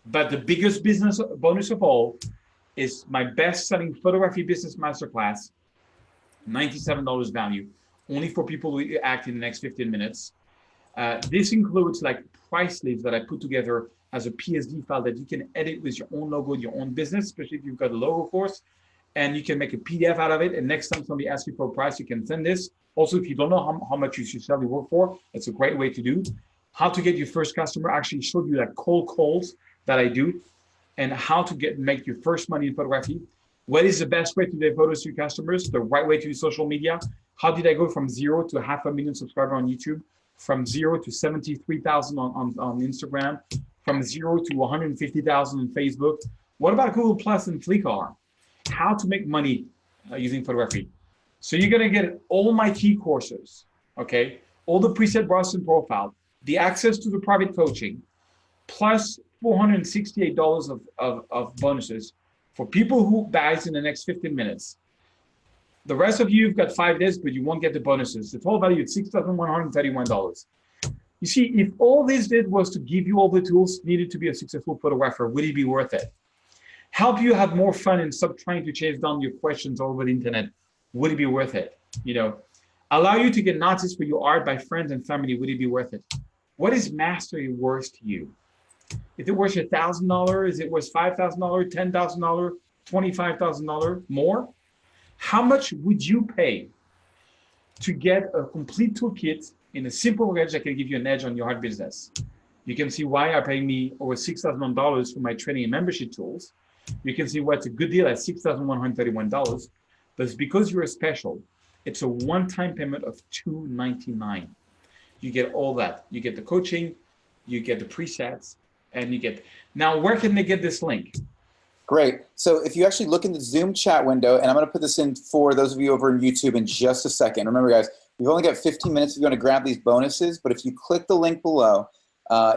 But the biggest business bonus of all is my best-selling photography business masterclass, $97 value, only for people who act in the next 15 minutes. This includes like price lists that I put together as a PSD file that you can edit with your own logo, your own business, especially if you've got a logo course, and you can make a PDF out of it. And next time somebody asks you for a price, you can send this. Also, if you don't know how much you should sell your work for, it's a great way to do. How to get your first customer, actually showed you like cold calls that I do, and how to make your first money in photography. What is the best way to do photos to your customers? The right way to use social media. How did I go from 0 to 500,000 subscribers on YouTube? From 0 to 73,000 on Instagram? From 0 to 150,000 on Facebook? What about Google Plus and Flickr? How to make money using photography. So you're gonna get all my key courses, okay? All the preset browse and profile, the access to the private coaching, plus $468 of bonuses for people who buys in the next 15 minutes. The rest of you've got 5 days, but you won't get the bonuses. The total value is $6,131. You see, if all this did was to give you all the tools needed to be a successful photographer, would it be worth it? Help you have more fun and stop trying to chase down your questions over the internet, would it be worth it? You know, allow you to get noticed for your art by friends and family, would it be worth it? What is mastery worth to you? Is it worth $1,000? Is it worth $5,000, $10,000, $25,000 more? How much would you pay to get a complete toolkit in a simple package that can give you an edge on your art business? You can see why I'm paying me over $6,000 for my training and membership tools. You can see what's a good deal at $6,131. But it's because you're special. It's a one-time payment of $299. You get all that. You get the coaching, you get the presets, and you get. Now, where can they get this link? Great. So if you actually look in the Zoom chat window, and I'm going to put this in for those of you over on YouTube in just a second. Remember, guys, we've only got 15 minutes if you want to grab these bonuses, but if you click the link below,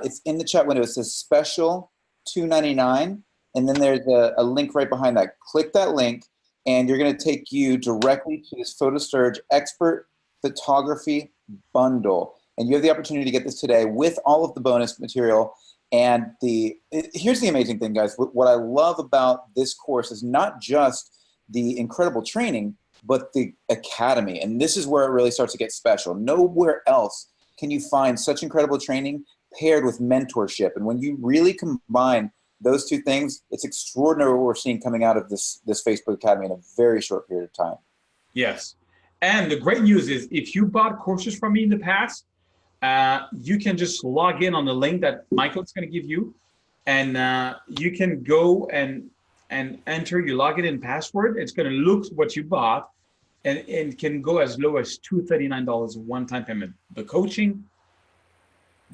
it's in the chat window. It says special $299, and then there's a link right behind that. Click that link, and you're going to take you directly to this PhotoSurge Expert Photography Bundle. And you have the opportunity to get this today with all of the bonus material. And here's the amazing thing, guys. What I love about this course is not just the incredible training, but the academy. And this is where it really starts to get special. Nowhere else can you find such incredible training paired with mentorship. And when you really combine those two things, it's extraordinary what we're seeing coming out of this Facebook Academy in a very short period of time. Yes. And the great news is if you bought courses from me in the past, you can just log in on the link that Michael's going to give you, and you can go and enter your login and password. It's going to look what you bought, and it can go as low as $239 one-time payment. The coaching,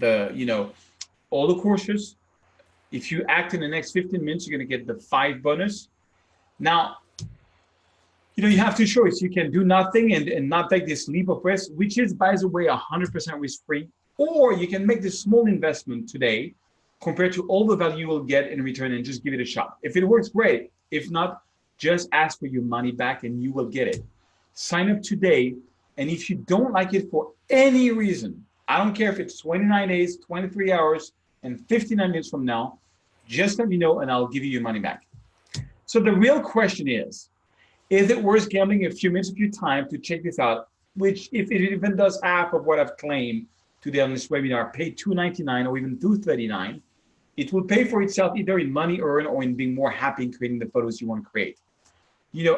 all the courses. If you act in the next 15 minutes, you're going to get the 5 bonus. Now, you have two choices. You can do nothing and not take this leap of risk, which is, by the way, 100% risk-free, or you can make this small investment today compared to all the value you will get in return and just give it a shot. If it works, great. If not, just ask for your money back and you will get it. Sign up today, and if you don't like it for any reason, I don't care if it's 29 days, 23 hours, and 59 minutes from now, just let me know and I'll give you your money back. So the real question is it worth gambling a few minutes of your time to check this out, which if it even does half of what I've claimed today on this webinar, pay $299 or even $239, it will pay for itself either in money earned or in being more happy in creating the photos you want to create.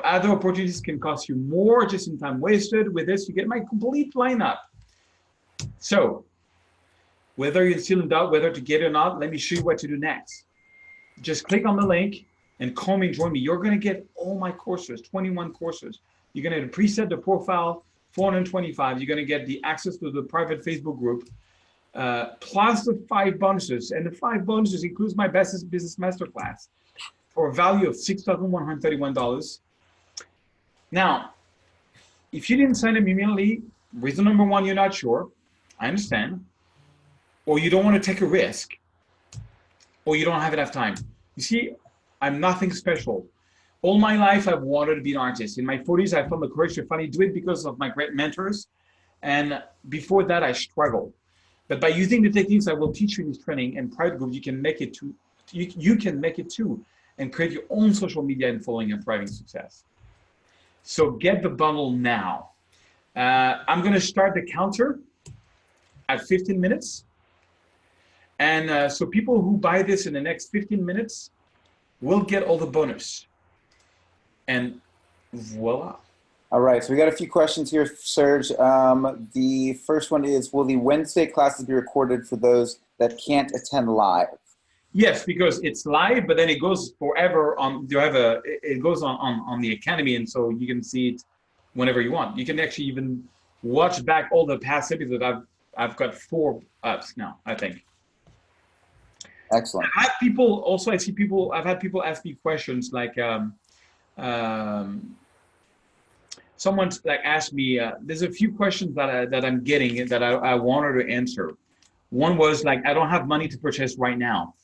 Other opportunities can cost you more just in time wasted. With this, you get my complete lineup. So whether you're still in doubt whether to get it or not, let me show you what to do next. Just click on the link and come and join me. You're going to get all my courses, 21 courses. You're going to preset the profile, 425. You're going to get the access to the private Facebook group, plus the 5 bonuses. And the 5 bonuses includes my Best Business Masterclass for a value of $6,131. Now, if you didn't sign up immediately, reason number 1, you're not sure. I understand. Or you don't want to take a risk, or you don't have enough time. You see, I'm nothing special. All my life, I've wanted to be an artist. In my 40s, I found the courage to finally do it because of my great mentors. And before that, I struggled. But by using the techniques I will teach you in this training and private group, you can make it too. You can make it too, and create your own social media and following and thriving success. So get the bundle now. I'm going to start the counter at 15 minutes. And so people who buy this in the next 15 minutes will get all the bonus. And voila. All right, so we got a few questions here, Serge. The first one is, will the Wednesday classes be recorded for those that can't attend live? Yes, because it's live, but then it goes forever on. It goes on the Academy, and so you can see it whenever you want. You can actually even watch back all the past episodes. I've got 4 ups now, I think. Excellent. I've had people ask me questions like, someone asked me, there's a few questions that I'm getting that I wanted to answer. One was I don't have money to purchase right now.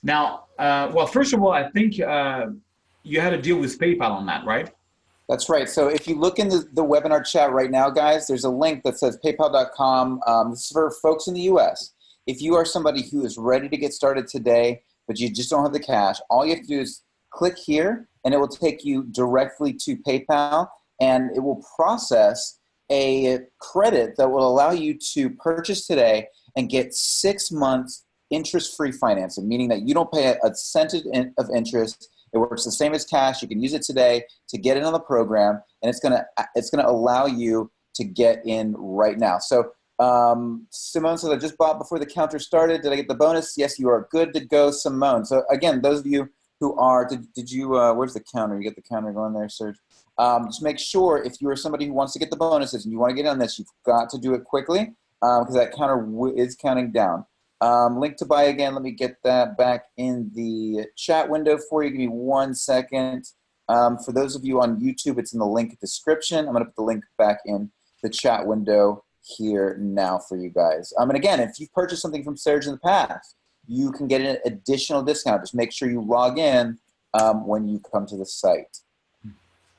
Now, well, first of all, I think you had to deal with PayPal on that, right? That's right. So if you look in the webinar chat right now, guys, there's a link that says paypal.com. This is for folks in the US. if you are somebody who is ready to get started today, but you just don't have the cash, all you have to do is click here, and it will take you directly to PayPal, and it will process a credit that will allow you to purchase today and get 6 months interest-free financing, meaning that you don't pay a cent of interest. It works the same as cash. You can use it today to get in on the program, and it's gonna allow you to get in right now. So Simone says, I just bought before the counter started. Did I get the bonus? Yes, you are good to go, Simone. So again, those of you who are, did you, where's the counter? You get the counter going there, Serge. Just make sure if you are somebody who wants to get the bonuses and you want to get on this, you've got to do it quickly because that counter is counting down. Link to buy again. Let me get that back in the chat window for you. Give me 1 second. For those of you on YouTube, it's in the link description. I'm going to put the link back in the chat window here now for you guys. And again, if you've purchased something from Serge in the past, you can get an additional discount. Just make sure you log in when you come to the site.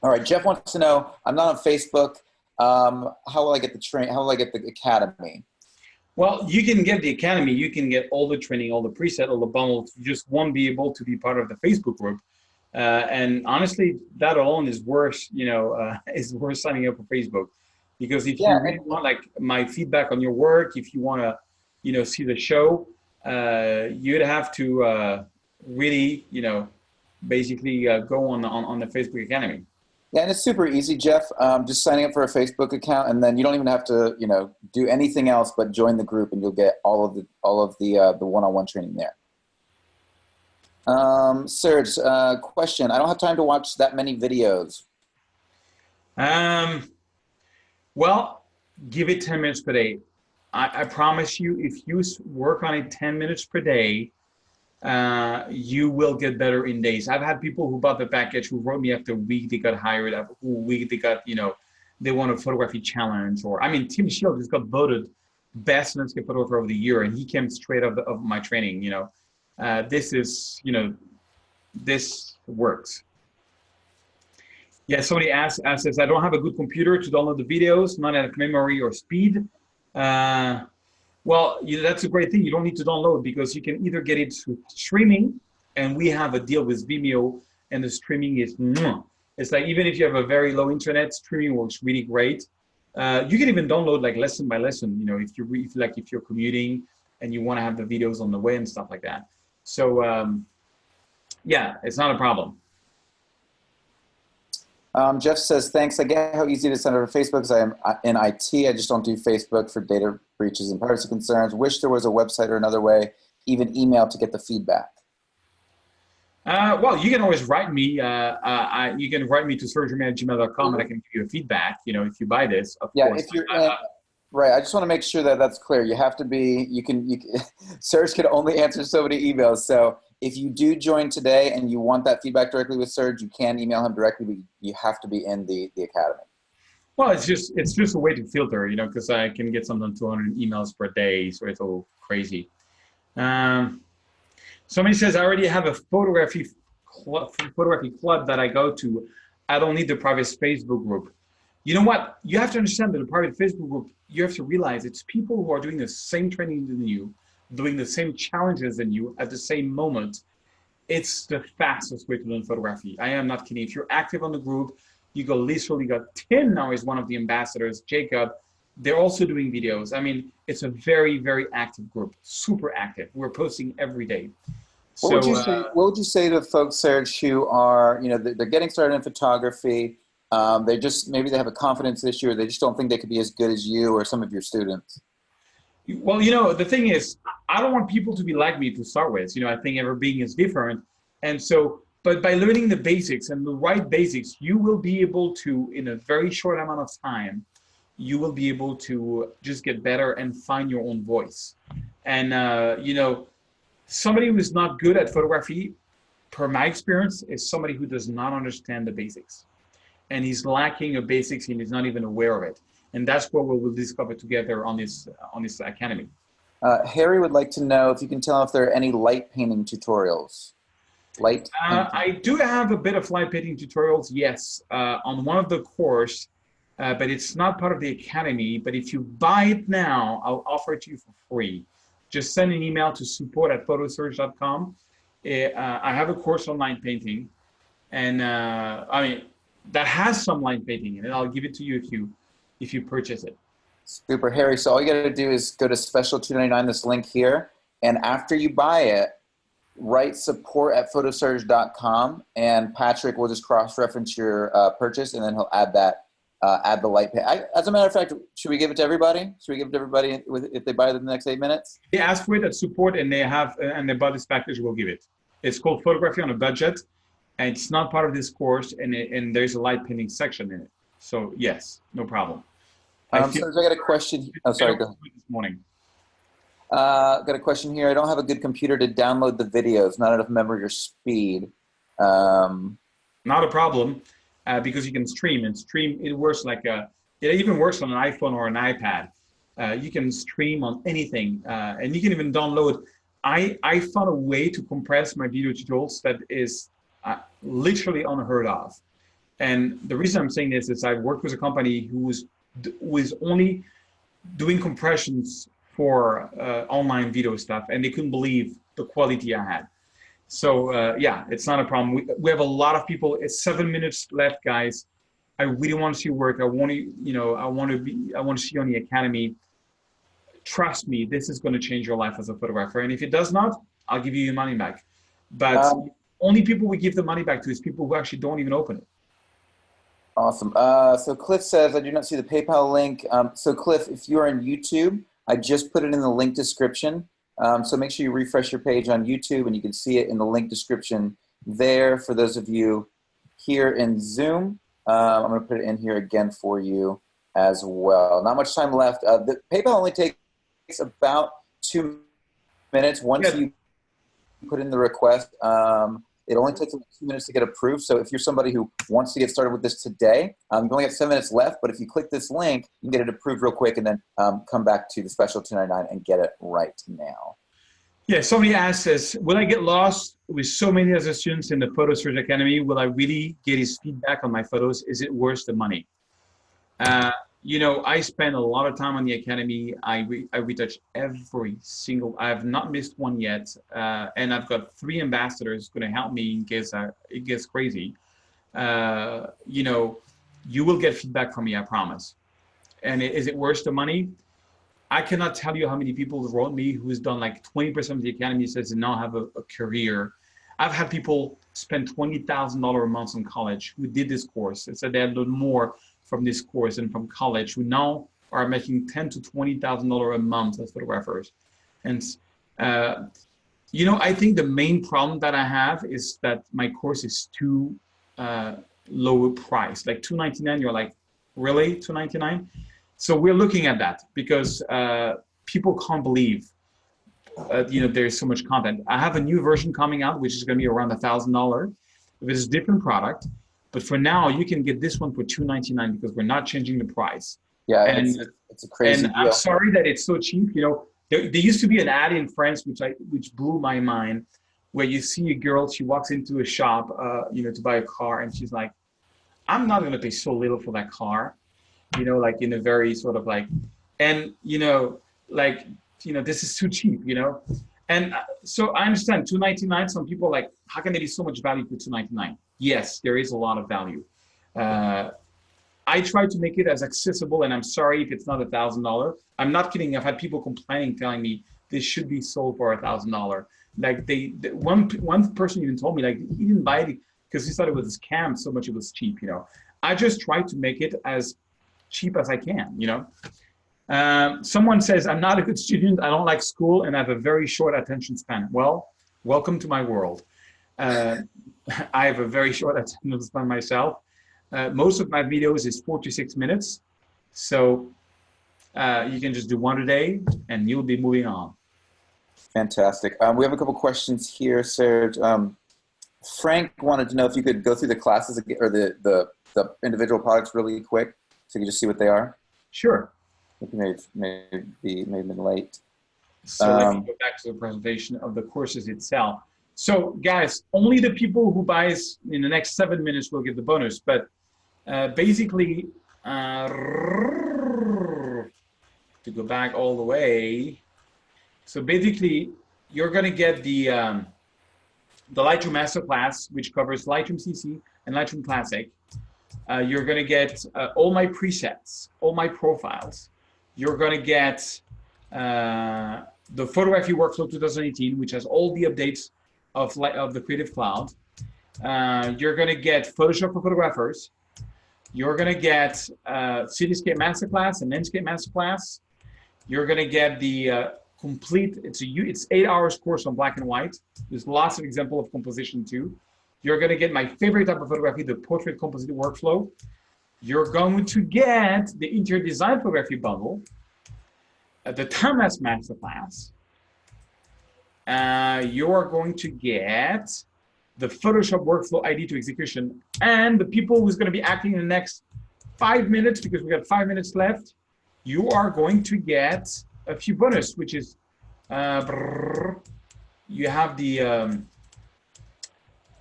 All right, Jeff wants to know, I'm not on Facebook. How will I get the How will I get the academy? Well, you can get the academy. You can get all the training, all the preset, all the bundles. You just won't be able to be part of the Facebook group. And honestly, that alone is worth, is worth signing up for Facebook. Because if you really want like my feedback on your work, if you want to, see the show, you'd have to really, basically go on the Facebook Academy. Yeah, and it's super easy, Jeff. Just signing up for a Facebook account, and then you don't even have to, do anything else but join the group, and you'll get all of the one-on-one training there. Serge, question. I don't have time to watch that many videos. Well, give it 10 minutes per day. I promise you, if you work on it 10 minutes per day, you will get better in days. I've had people who bought the package who wrote me after a week they got hired, after a week they got, they won a photography challenge. Or, Tim Shield just got voted best landscape photographer of the year, and he came straight out of my training. This is, this works. Yeah, somebody asks, I don't have a good computer to download the videos, not at memory or speed. Well, that's a great thing. You don't need to download because you can either get it through streaming, and we have a deal with Vimeo, and the streaming is, it's like even if you have a very low internet, streaming works really great. You can even download like lesson by lesson, if you're commuting and you want to have the videos on the way and stuff like that. So yeah, it's not a problem. Jeff says, thanks. I get how easy it is to send over Facebook because I am in IT. I just don't do Facebook for data breaches and privacy concerns. Wish there was a website or another way, even email to get the feedback. Well, you can always write me. You can write me to surgeryman@gmail.com and I can give you a feedback, if you buy this, of course. If you're right. I just want to make sure that that's clear. You have to be, Serge can only answer so many emails. So if you do join today and you want that feedback directly with Serge, you can email him directly, but you have to be in the academy. Well, it's just a way to filter, because I can get sometimes 200 emails per day, so it's all crazy. Somebody says, I already have a photography club that I go to. I don't need the private Facebook group. You know what? You have to understand that the private Facebook group, you have to realize it's people who are doing the same training than you, doing the same challenges than you at the same moment. It's the fastest way to learn photography. I am not kidding. If you're active on the group, you literally got Tim now is one of the ambassadors, Jacob. They're also doing videos. It's a very, very active group, super active. We're posting every day. What would you say to folks, Serge, who are, they're getting started in photography, maybe they have a confidence issue, or they just don't think they could be as good as you or some of your students? Well, the thing is, I don't want people to be like me to start with. I think every being is different. And so, but by learning the basics and the right basics, you will be able to, in a very short amount of time, you will be able to just get better and find your own voice. And, somebody who is not good at photography, per my experience, is somebody who does not understand the basics. And he's lacking the basics and he's not even aware of it. And that's what we will discover together on this academy. Harry would like to know if you can tell if there are any light painting tutorials. I do have a bit of light painting tutorials, yes, on one of the course, but it's not part of the academy. But if you buy it now, I'll offer it to you for free. just send an email to support@photosurge.com. I have a course on line painting, and I mean that has some line painting in it. I'll give it to you if you purchase it. Super, Harry. So all you got to do is go to special $2.99, this link here, and after you buy it, write support@photosurge.com, and Patrick will just cross-reference your purchase, and then he'll add that, add the light paint. As a matter of fact, should we give it to everybody? Should we give it to everybody if they buy it in the next 8 minutes? They ask for it at support, and they have, and they buy this package, we'll give it. It's called Photography on a Budget, and it's not part of this course, and there's a light painting section in it. So yes, no problem. So I got a question. Oh, sorry. Go ahead. This morning. Got a question here. I don't have a good computer to download the videos. Not enough memory or speed. Not a problem, because you can stream, and stream, it works like it even works on an iPhone or an iPad. You can stream on anything, and you can even download. I found a way to compress my video tutorials that is literally unheard of. And the reason I'm saying this is I worked with a company who was only doing compressions for online video stuff, and they couldn't believe the quality I had. So yeah, it's not a problem. We have a lot of people. It's 7 minutes left, guys. I really want to see your work. I want to, I want to see you on the Academy. Trust me, this is going to change your life as a photographer. And if it does not, I'll give you your money back. But only people we give the money back to is people who actually don't even open it. Awesome. So Cliff says, I do not see the PayPal link. So Cliff, if you're on YouTube, I just put it in the link description. So make sure you refresh your page on YouTube, and you can see it in the link description there. For those of you here in Zoom, I'm going to put it in here again for you as well. Not much time left. The PayPal only takes about 2 minutes once you put in the request. It only takes about 2 minutes to get approved. So if you're somebody who wants to get started with this today, you only have 7 minutes left. But if you click this link, you can get it approved real quick, and then come back to the special $2.99 and get it right now. Yeah, somebody asked us, will I get lost with so many other students in the Photo Surge Academy? Will I really get his feedback on my photos? Is it worth the money? I spend a lot of time on the Academy. I retouch every single, I have not missed one yet. And I've got 3 ambassadors going to help me in case it gets crazy. You will get feedback from me, I promise. And is it worth the money? I cannot tell you how many people wrote me who's done like 20% of the Academy, says they now have a career. I've had people spend $20,000 a month in college who did this course and said they had learned more from this course and from college, who now are making $10,000 to $20,000 a month as photographers. And I think the main problem that I have is that my course is too low price, like $299. You're like, really, $299? So we're looking at that because people can't believe there's so much content. I have a new version coming out, which is going to be around $1,000. It's a different product. But for now, you can get this one for $299 because we're not changing the price. Yeah, and it's a crazy deal. I'm sorry that it's so cheap. There used to be an ad in France which blew my mind, where you see a girl, she walks into a shop, to buy a car, and she's like, "I'm not going to pay so little for that car," like in a very sort of like, and this is too cheap, And so I understand $299. Some people are like, how can there be so much value for $299? Yes, there is a lot of value. I try to make it as accessible, and I'm sorry if it's not $1,000. I'm not kidding. I've had people complaining, telling me this should be sold for $1,000. Like one person even told me like he didn't buy it because he thought it was a scam so much it was cheap. I just try to make it as cheap as I can. Someone says, I'm not a good student, I don't like school, and I have a very short attention span. Well, welcome to my world. I have a very short attention span myself. Most of my videos is 4 to 6 minutes. So you can just do one a day and you'll be moving on. Fantastic. We have a couple questions here, Serge. Frank wanted to know if you could go through the classes or the individual products really quick so you can just see what they are. Sure. Maybe been late. So let me go back to the presentation of the courses itself. So guys, only the people who buys in the next 7 minutes will get the bonus. But basically, to go back all the way. So basically, you're going to get the Lightroom Masterclass, which covers Lightroom CC and Lightroom Classic. You're going to get all my presets, all my profiles. You're going to get the Photography Workflow 2018, which has all the updates of the Creative Cloud. You're going to get Photoshop for photographers. You're going to get Cityscape Masterclass and Landscape Masterclass. You're going to get the complete, it's 8 hours course on black and white. There's lots of example of composition too. You're going to get my favorite type of photography, the portrait composite workflow. You're going to get the interior design photography bundle, the time-lapse masterclass. You are going to get the Photoshop workflow ID to execution, and the people who's going to be acting in the next 5 minutes, because we got 5 minutes left, you are going to get a few bonus, which is you have the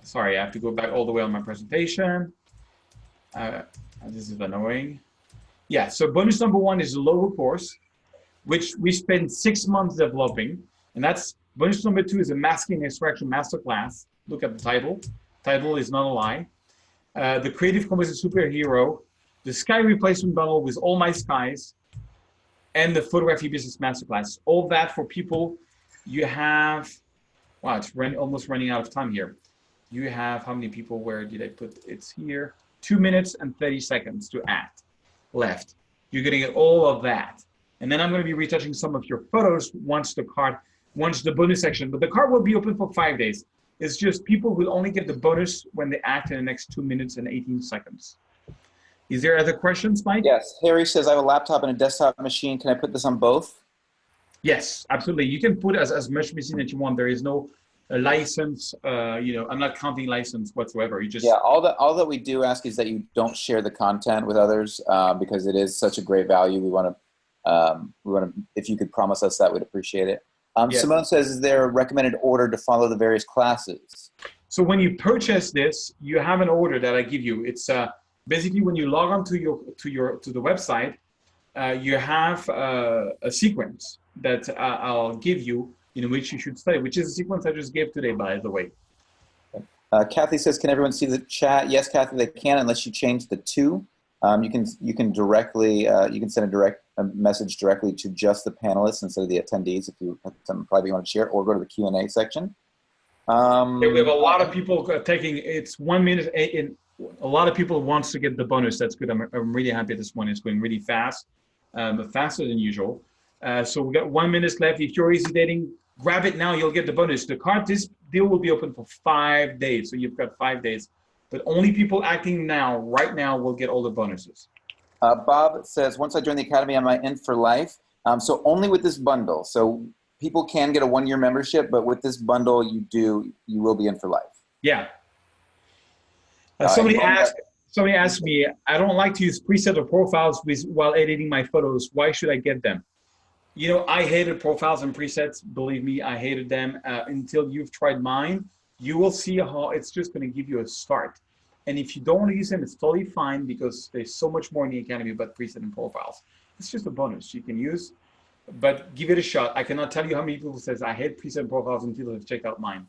sorry, I have to go back all the way on my presentation. This is annoying. Yeah, so bonus number 1 is the logo course, which we spent 6 months developing, and that's bonus number 2 is a masking and extraction masterclass. Look at the title. Title is not a lie. The Creative Composite Superhero, the Sky Replacement Bundle with all my skies, and the Photography Business Masterclass. All that for people. You have, wow, it's almost running out of time here. You have, how many people, where did I put, it's here, 2 minutes and 30 seconds to act left. You're gonna get all of that. And then I'm gonna be retouching some of your photos once the bonus section, but the card will be open for 5 days. It's just people will only get the bonus when they act in the next 2 minutes and 18 seconds. Is there other questions, Mike? Yes. Harry says, I have a laptop and a desktop machine. Can I put this on both? Yes, absolutely. You can put as much machine as you want. There is no license. I'm not counting license whatsoever. You just all that we do ask is that you don't share the content with others because it is such a great value. We want to if you could promise us that, we'd appreciate it. Yes. Simone says, is there a recommended order to follow the various classes? So when you purchase this, you have an order that I give you. It's basically when you log on to the website, you have a sequence that I'll give you in which you should study, which is a sequence I just gave today, by the way. Kathy says, can everyone see the chat? Yes, Kathy, they can, unless you change the to. You can directly you can send a message directly to just the panelists instead of the attendees if you have something private you want to share, or go to the Q&A section. We have a lot of people taking, it's 1 minute. A lot of people wants to get the bonus. That's good. I'm really happy this one is going really fast, faster than usual. So we got 1 minute left. If you're hesitating, grab it now. You'll get the bonus. This deal will be open for 5 days. So you've got 5 days. But only people acting right now, will get all the bonuses. Bob says, once I join the Academy, am I in for life? So only with this bundle. So people can get a 1-year membership, but with this bundle, you will be in for life. Yeah. Somebody asked me, I don't like to use preset or profiles while editing my photos. Why should I get them? You know, I hated profiles and presets. Believe me, I hated them until you've tried mine. You will see how it's just going to give you a start. And if you don't want to use them, it's totally fine because there's so much more in the Academy about preset and profiles. It's just a bonus you can use, but give it a shot. I cannot tell you how many people says I hate preset and profiles until they've checked out mine.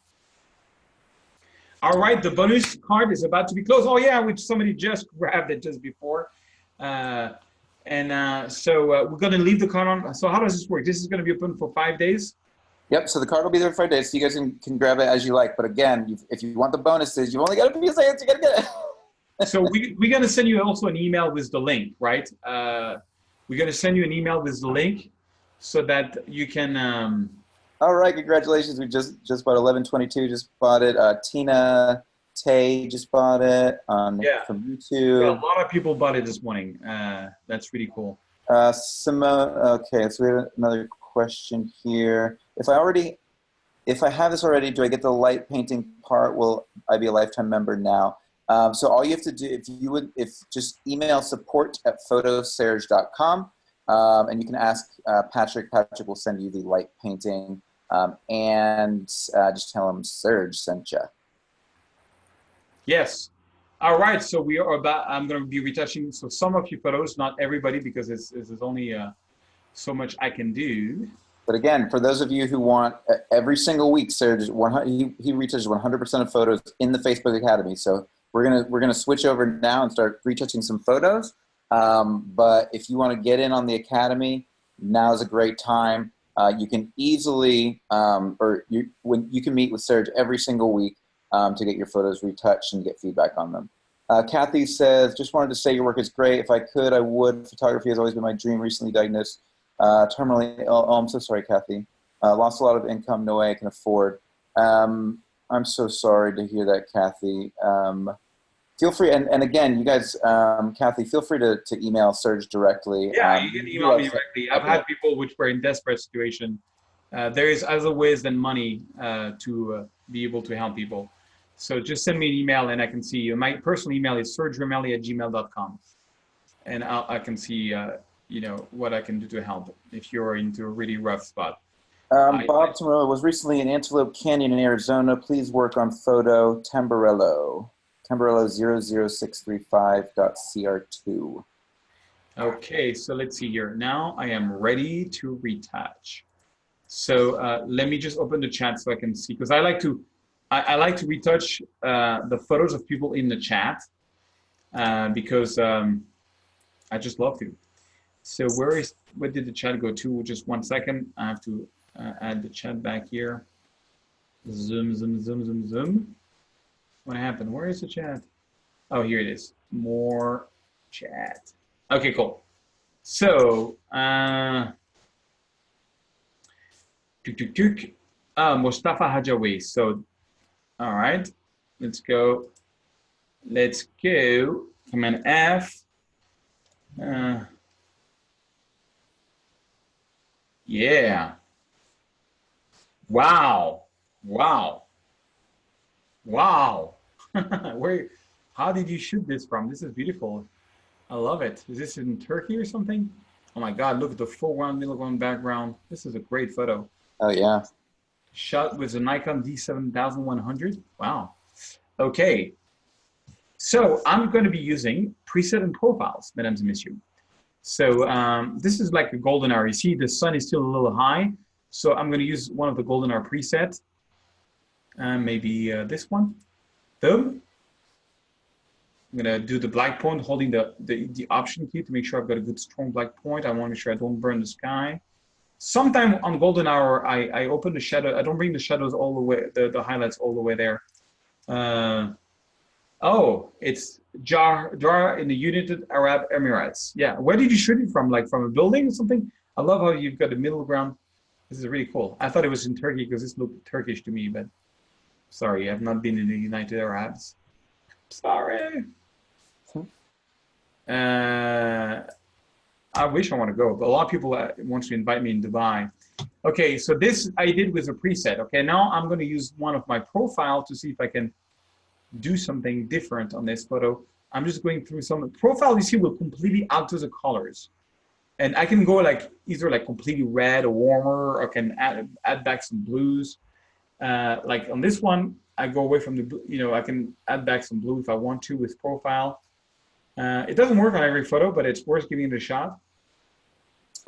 All right, the bonus card is about to be closed. Oh yeah, which somebody just grabbed it just before. So we're going to leave the card on. So how does this work? This is going to be open for 5 days. Yep, so the card will be there for 5 days, so you guys can grab it as you like. But again, if you want the bonuses, you've only got a few seconds, you gotta get it. So we're gonna send you also an email with the link, right? We're gonna send you an email with the link so that you can... All right, congratulations. We just bought 1122, just bought it. Tina Tay just bought it from YouTube. Yeah, a lot of people bought it this morning. That's really cool. Simone, okay, so we have another question here. If I have this already, do I get the light painting part? Will I be a lifetime member now? So all you have to do, just email support@photoserge.com, and you can ask Patrick. Patrick will send you the light painting, and just tell him Serge sent you. Yes. All right. So I'm going to be retouching some of your photos, not everybody, because there's only so much I can do. But again, for those of you who want every single week, Serge, he retouches 100% of photos in the Facebook Academy. So we're gonna switch over now and start retouching some photos. But if you want to get in on the Academy, now is a great time. You can easily, you can meet with Serge every single week to get your photos retouched and get feedback on them. Kathy says, just wanted to say your work is great. If I could, I would. Photography has always been my dream. Recently diagnosed terminally. Oh, I'm so sorry, Kathy. Lost a lot of income. No way I can afford. I'm so sorry to hear that, Kathy. Feel free, and again, you guys, Kathy, feel free to email Serge directly. Yeah, you can email me directly. I've had people which were in desperate situation. There is other ways than money to be able to help people. So just send me an email and I can see you. My personal email is sergeremelli@gmail.com. And I can see, what I can do to help if you're into a really rough spot. Bob Tomorrow was recently in Antelope Canyon in Arizona. Please work on photo Tamburello 00635.cr2. Okay, so let's see here. Now I am ready to retouch. So let me just open the chat so I can see, because I like to retouch the photos of people in the chat because I just love to. So where did the chat go to? Just 1 second. I have to add the chat back here. Zoom, zoom, zoom, zoom, zoom. What happened? Where is the chat? Oh, here it is. More chat. Okay, cool. So, Mustafa Hajawi. So, all right, let's go. Let's go. Command F. Yeah. Wow. Wow. Wow. How did you shoot this from? This is beautiful. I love it. Is this in Turkey or something? Oh my God, look at the foreground, middle background. This is a great photo. Oh yeah. Shot with a Nikon D7100. Wow. Okay. So I'm going to be using preset and profiles, mesdames et messieurs. So this is like a golden hour. You see the sun is still a little high. So I'm going to use one of the golden hour presets. Maybe this one. Boom. I'm going to do the black point, holding the option key to make sure I've got a good strong black point. I want to make sure I don't burn the sky. Sometime on golden hour, I open the shadow. I don't bring the shadows all the way, the highlights all the way there. Oh, it's Jar in the United Arab Emirates. Yeah, where did you shoot it from? Like from a building or something? I love how you've got the middle ground. This is really cool. I thought it was in Turkey because this looked Turkish to me, but sorry, I've not been in the United Arabs. Sorry. I wish I want to go, but a lot of people want to invite me in Dubai. Okay, so this I did with a preset. Okay, now I'm going to use one of my profile to see if I can do something different on this photo. I'm just going through some profile. You see, will completely alter the colors, and I can go like either like completely red or warmer, or can add back some blues. Like on this one, I go away from the I can add back some blue if I want to with profile. It doesn't work on every photo, but it's worth giving it a shot.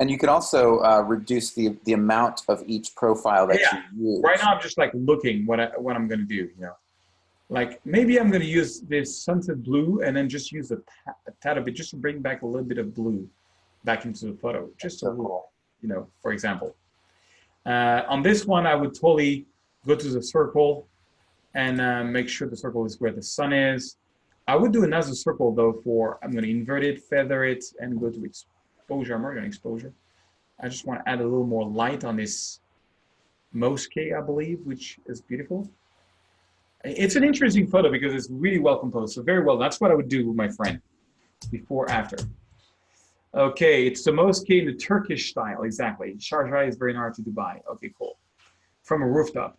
And you can also reduce the amount of each profile that you use. Right now, I'm just like looking what I'm going to do. Like maybe I'm going to use this sunset blue and then just use a tad of it just to bring back a little bit of blue back into the photo. Just a little, for example. On this one, I would totally go to the circle and make sure the circle is where the sun is. I would do another circle though I'm going to invert it, feather it, and go to exposure. I'm working on exposure. I just want to add a little more light on this mosque, I believe, which is beautiful. It's an interesting photo because it's really well composed. So very well. That's what I would do with my friend before, after. Okay, it's the mosque in the Turkish style. Exactly. Sharjah is very near to Dubai. Okay, cool. From a rooftop.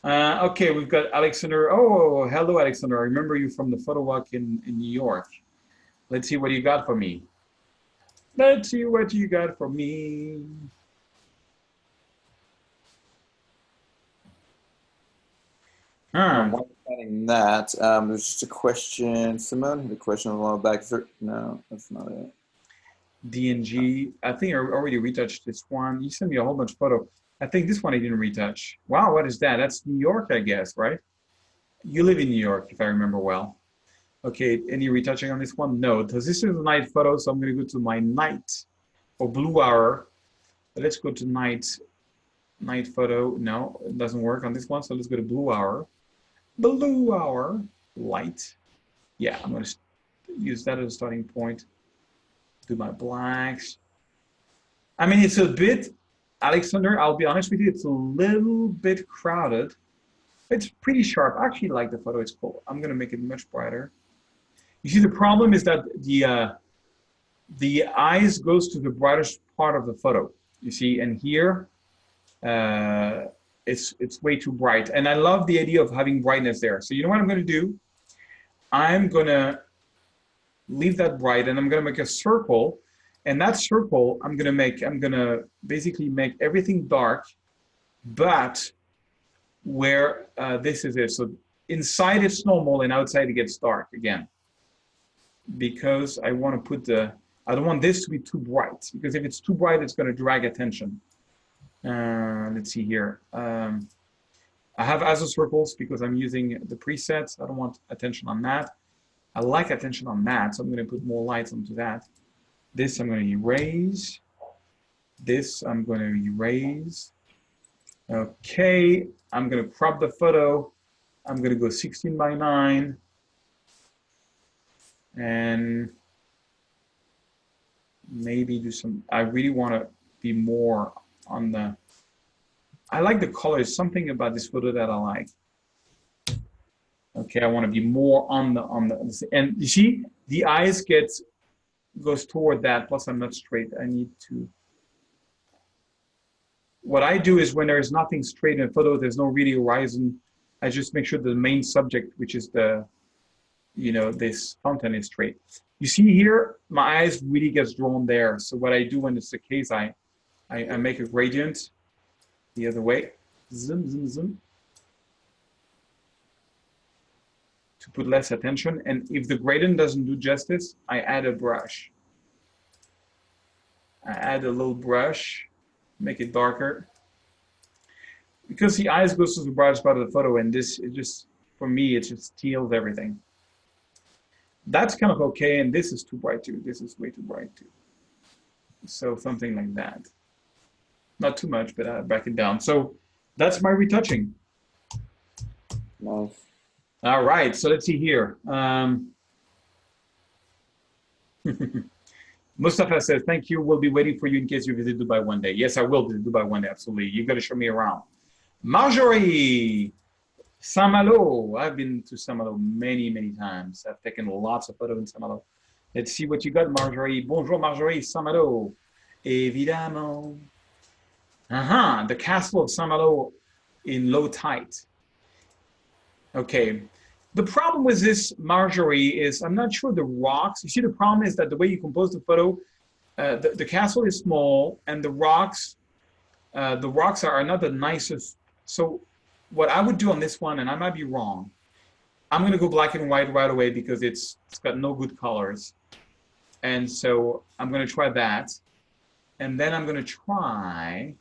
Okay, we've got Alexander. Oh, hello, Alexander. I remember you from the photo walk in New York. Let's see what you got for me. Let's see what you got for me. While planning that, there's just a question. Simone had a question a while back. No, that's not it. DNG. I think I already retouched this one. You sent me a whole bunch of photo. I think this one I didn't retouch. Wow, what is that? That's New York, I guess, right? You live in New York, if I remember well. Okay, any retouching on this one? No, because this is a night photo, so I'm going to go to my night or blue hour. Let's go to night photo. No, it doesn't work on this one, so let's go to blue hour. Blue hour, light. Yeah, I'm going to use that as a starting point. Do my blacks. I mean, it's a bit, Alexander, I'll be honest with you, it's a little bit crowded. It's pretty sharp. I actually like the photo. It's cool. I'm going to make it much brighter. You see, the problem is that the eyes goes to the brightest part of the photo. You see, and here it's way too bright. And I love the idea of having brightness there. So you know what I'm going to do? I'm going to leave that bright, and I'm going to make a circle. And that circle, I'm going to basically make everything dark, but where this is it. So inside it's normal, and outside it gets dark again. Because I want to put I don't want this to be too bright, because if it's too bright, it's going to drag attention. Let's see here. I have ISO circles because I'm using the presets. I don't want attention on that. I like attention on that, so I'm going to put more lights onto that. This I'm going to erase. This I'm going to erase. Okay, I'm going to crop the photo. I'm going to go 16:9. And maybe do some, I really want to be more on the, I like the colors, something about this photo that I like. Okay, I want to be more on the, and you see, the eyes goes toward that, plus I'm not straight. I need to, what I do is when there is nothing straight in a photo, there's no really horizon, I just make sure the main subject, which is the, this fountain is straight. You see here, my eyes really gets drawn there. So what I do when it's the case, I make a gradient the other way. Zoom, zoom, zoom. To put less attention. And if the gradient doesn't do justice, I add a brush. I add a little brush, make it darker. Because the eyes goes to the brightest part of the photo, and this, it just, for me, it just steals everything. That's kind of okay, and this is too bright too. This is way too bright too. So something like that. Not too much, but I back it down. So that's my retouching. Nice. All right, so let's see here. Mustafa says, thank you. We'll be waiting for you in case you visit Dubai one day. Yes, I will visit Dubai one day, absolutely. You've got to show me around. Marjorie. Saint-Malo. I've been to Saint-Malo many, many times. I've taken lots of photos in Saint-Malo. Let's see what you got, Marjorie. Bonjour, Marjorie. Saint-Malo. Évidemment. The castle of Saint-Malo in low tide. Okay. The problem with this, Marjorie, is I'm not sure the rocks. You see, the problem is that the way you compose the photo, the castle is small, and the rocks are not the nicest. So what I would do on this one, and I might be wrong, I'm going to go black and white right away because it's got no good colors. And so I'm going to try that. And then I'm going to try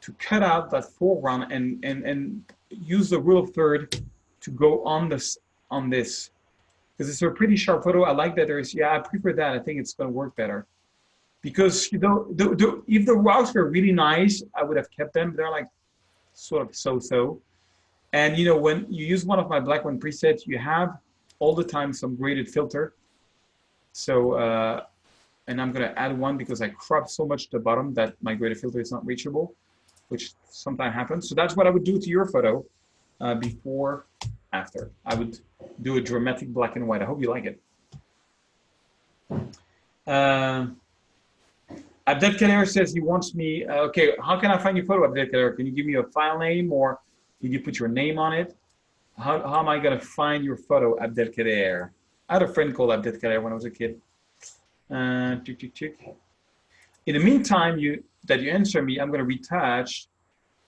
to cut out that foreground and use the rule of third to go on this. Because it's a pretty sharp photo. I like that there's, I prefer that. I think it's going to work better. Because, if the rocks were really nice, I would have kept them. They're like, sort of so-so. And when you use one of my black one presets, you have all the time some graded filter. So, and I'm gonna add one because I cropped so much to the bottom that my graded filter is not reachable, which sometimes happens. So that's what I would do to your photo before, after. I would do a dramatic black and white. I hope you like it. Abdelkader says he wants me, okay, how can I find your photo, Abdelkader? Can you give me a file name, or did you put your name on it? How am I going to find your photo, Abdelkader? I had a friend called Abdelkader when I was a kid. In the meantime, that you answer me, I'm going to retouch,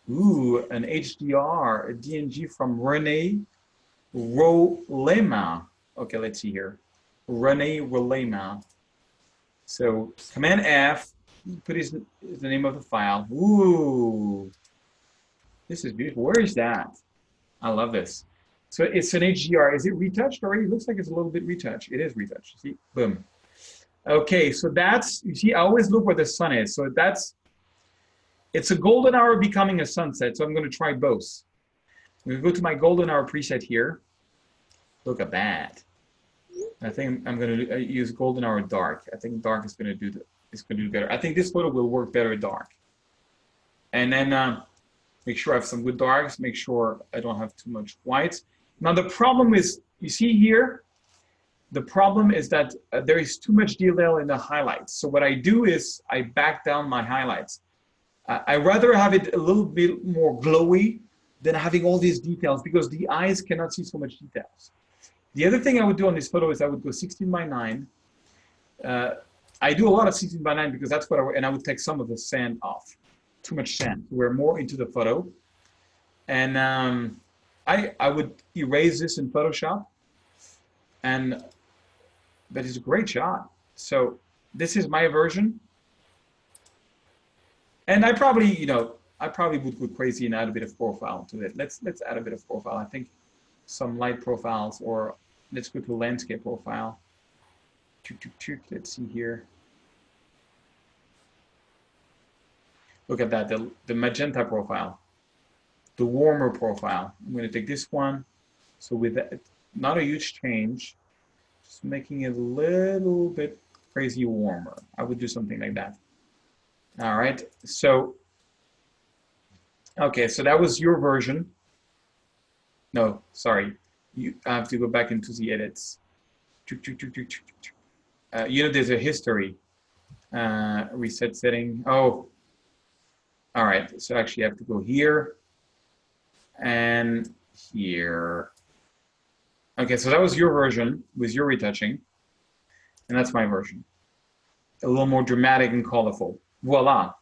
an HDR, a DNG from Rene Rolema. Okay, let's see here. Rene Rolema. So Command F, put the name of the file. Ooh, this is beautiful. Where is that? I love this. So it's an HDR. Is it retouched already? It looks like it's a little bit retouched. It is retouched. See, boom. Okay, so that's, you see, I always look where the sun is. So it's a golden hour becoming a sunset. So I'm going to try both. I'm going to go to my golden hour preset here. Look at that. I think I'm going to use golden hour dark. I think dark is going to do better. I think this photo will work better dark. And then make sure I have some good darks. Make sure I don't have too much whites. Now the problem is, you see here, the problem is that there is too much detail in the highlights. So what I do is I back down my highlights. I rather have it a little bit more glowy than having all these details because the eyes cannot see so much details. The other thing I would do on this photo is I would go 16:9. I do a lot of 16:9 because that's what and I would take some of the sand off. Too much sand. We're more into the photo. And I would erase this in Photoshop. But it's a great shot. So this is my version. And I probably, would go crazy and add a bit of profile to it. Let's add a bit of profile. I think some light profiles, or let's go to landscape profile. Let's see here. Look at that, the magenta profile, the warmer profile. I'm going to take this one. So with that, not a huge change, just making it a little bit crazy warmer. I would do something like that. All right, so, okay, so that was your version. No, sorry, I have to go back into the edits. There's a history, reset setting. Oh, all right, so actually I have to go here and here. Okay, so that was your version with your retouching, and that's my version. A little more dramatic and colorful. Voila.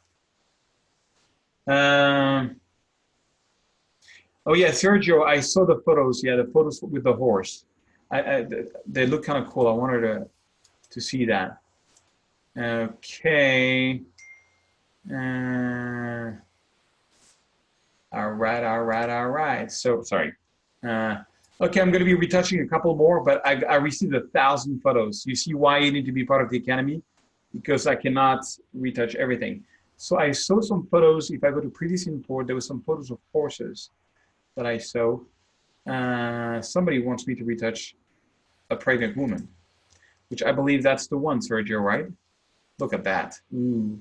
Oh yeah, Sergio, I saw the photos. Yeah, the photos with the horse. They look kind of cool. I wanted to see that. Okay. All right. So sorry. Okay, I'm going to be retouching a couple more, but I received 1,000 photos. You see why you need to be part of the Academy? Because I cannot retouch everything. So I saw some photos. If I go to previous import, there was some photos of horses that I saw. Somebody wants me to retouch a pregnant woman, which I believe that's the one, Sergio, right? Look at that. Ooh,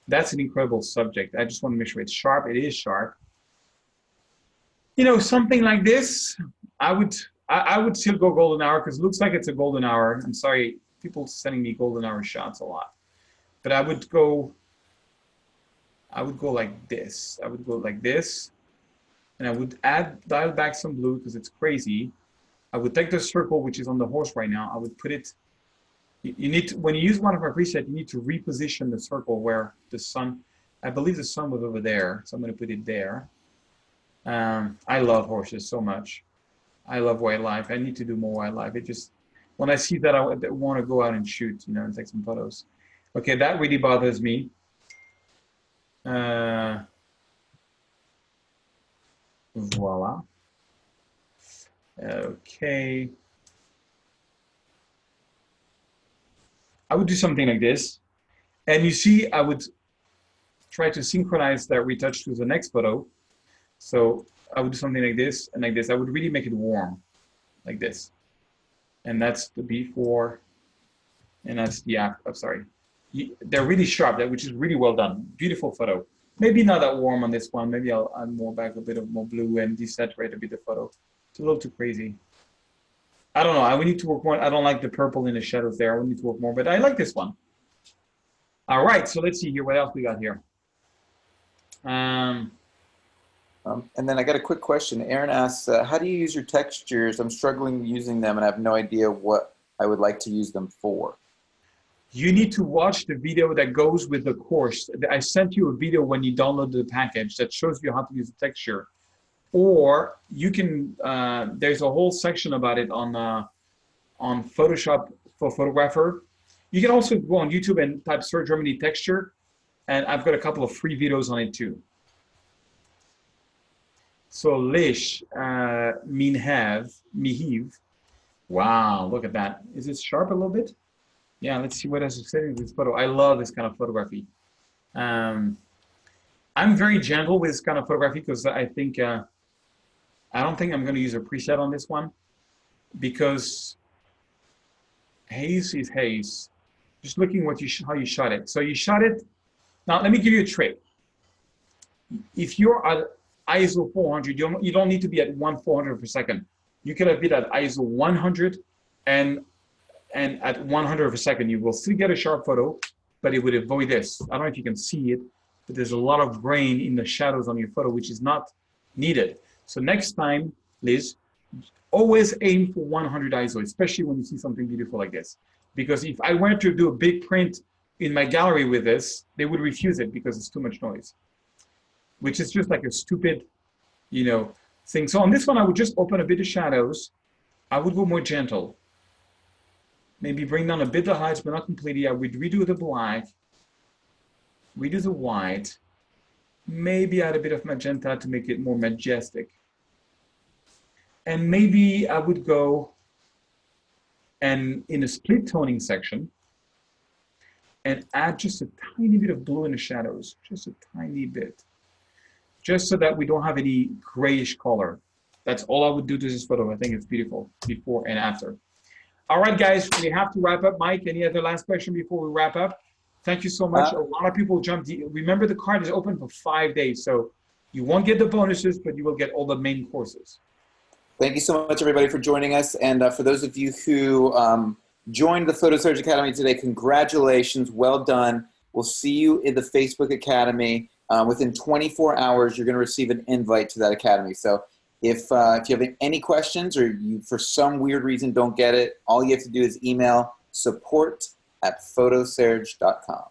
that's an incredible subject. I just want to make sure it's sharp. It is sharp. Something like this, I would still go golden hour because it looks like it's a golden hour. I'm sorry, people sending me golden hour shots a lot, but I would go like this. I would go like this, and I would dial back some blue because it's crazy. I would take the circle, which is on the horse right now. I would put it. You need to, when you use one of our presets, you need to reposition the circle where the sun. I believe the sun was over there, so I'm going to put it there. I love horses so much. I love wildlife. I need to do more wildlife. It just, when I see that, I want to go out and shoot, and take some photos. Okay, that really bothers me. Voila. Okay. I would do something like this. And you see, I would try to synchronize that retouch to the next photo. So I would do something like this and like this. I would really make it warm, like this. And that's the before, and that's the after. I'm sorry. They're really sharp, which is really well done. Beautiful photo. Maybe not that warm on this one. Maybe I'll add more back, a bit of more blue and desaturate a bit the photo. It's a little too crazy. I don't know. I would need to work more. I don't like the purple in the shadows there. I would need to work more, but I like this one. All right, so let's see here. What else we got here? And then I got a quick question. Aaron asks, how do you use your textures? I'm struggling using them and I have no idea what I would like to use them for. You need to watch the video that goes with the course. I sent you a video when you download the package that shows you how to use the texture. Or you can, there's a whole section about it on Photoshop for Photographer. You can also go on YouTube and type Sir Germany texture, and I've got a couple of free videos on it too. So Lish, Mihiv. Wow, look at that. Is it sharp a little bit? Yeah, let's see what else is said in this photo. I love this kind of photography. I'm very gentle with this kind of photography because I think I don't think I'm going to use a preset on this one because haze is haze. Just looking what how you shot it. So you shot it. Now let me give you a trick. If you're at ISO 400, you don't need to be at 1/400 per second. You can have it at ISO 100 and at 100 per second, you will still get a sharp photo, but it would avoid this. I don't know if you can see it, but there's a lot of grain in the shadows on your photo, which is not needed. So next time, Liz, always aim for 100 ISO, especially when you see something beautiful like this. Because if I were to do a big print in my gallery with this, they would refuse it because it's too much noise, which is just like a stupid, thing. So on this one, I would just open a bit of shadows. I would go more gentle. Maybe bring down a bit the highs, but not completely. I would redo the black, redo the white, maybe add a bit of magenta to make it more majestic. And maybe I would go and in a split toning section and add just a tiny bit of blue in the shadows, just a tiny bit, just so that we don't have any grayish color. That's all I would do to this photo. I think it's beautiful before and after. All right, guys, we have to wrap up. Mike, any other last question before we wrap up? Thank you so much. A lot of people jumped. Remember, the card is open for 5 days, so you won't get the bonuses, but you will get all the main courses. Thank you so much, everybody, for joining us. And for those of you who joined the Photo Surge Academy today, congratulations. Well done. We'll see you in the Facebook Academy. Within 24 hours, you're going to receive an invite to that academy. So if you have any questions or you, for some weird reason, don't get it, all you have to do is email support@photosurge.com.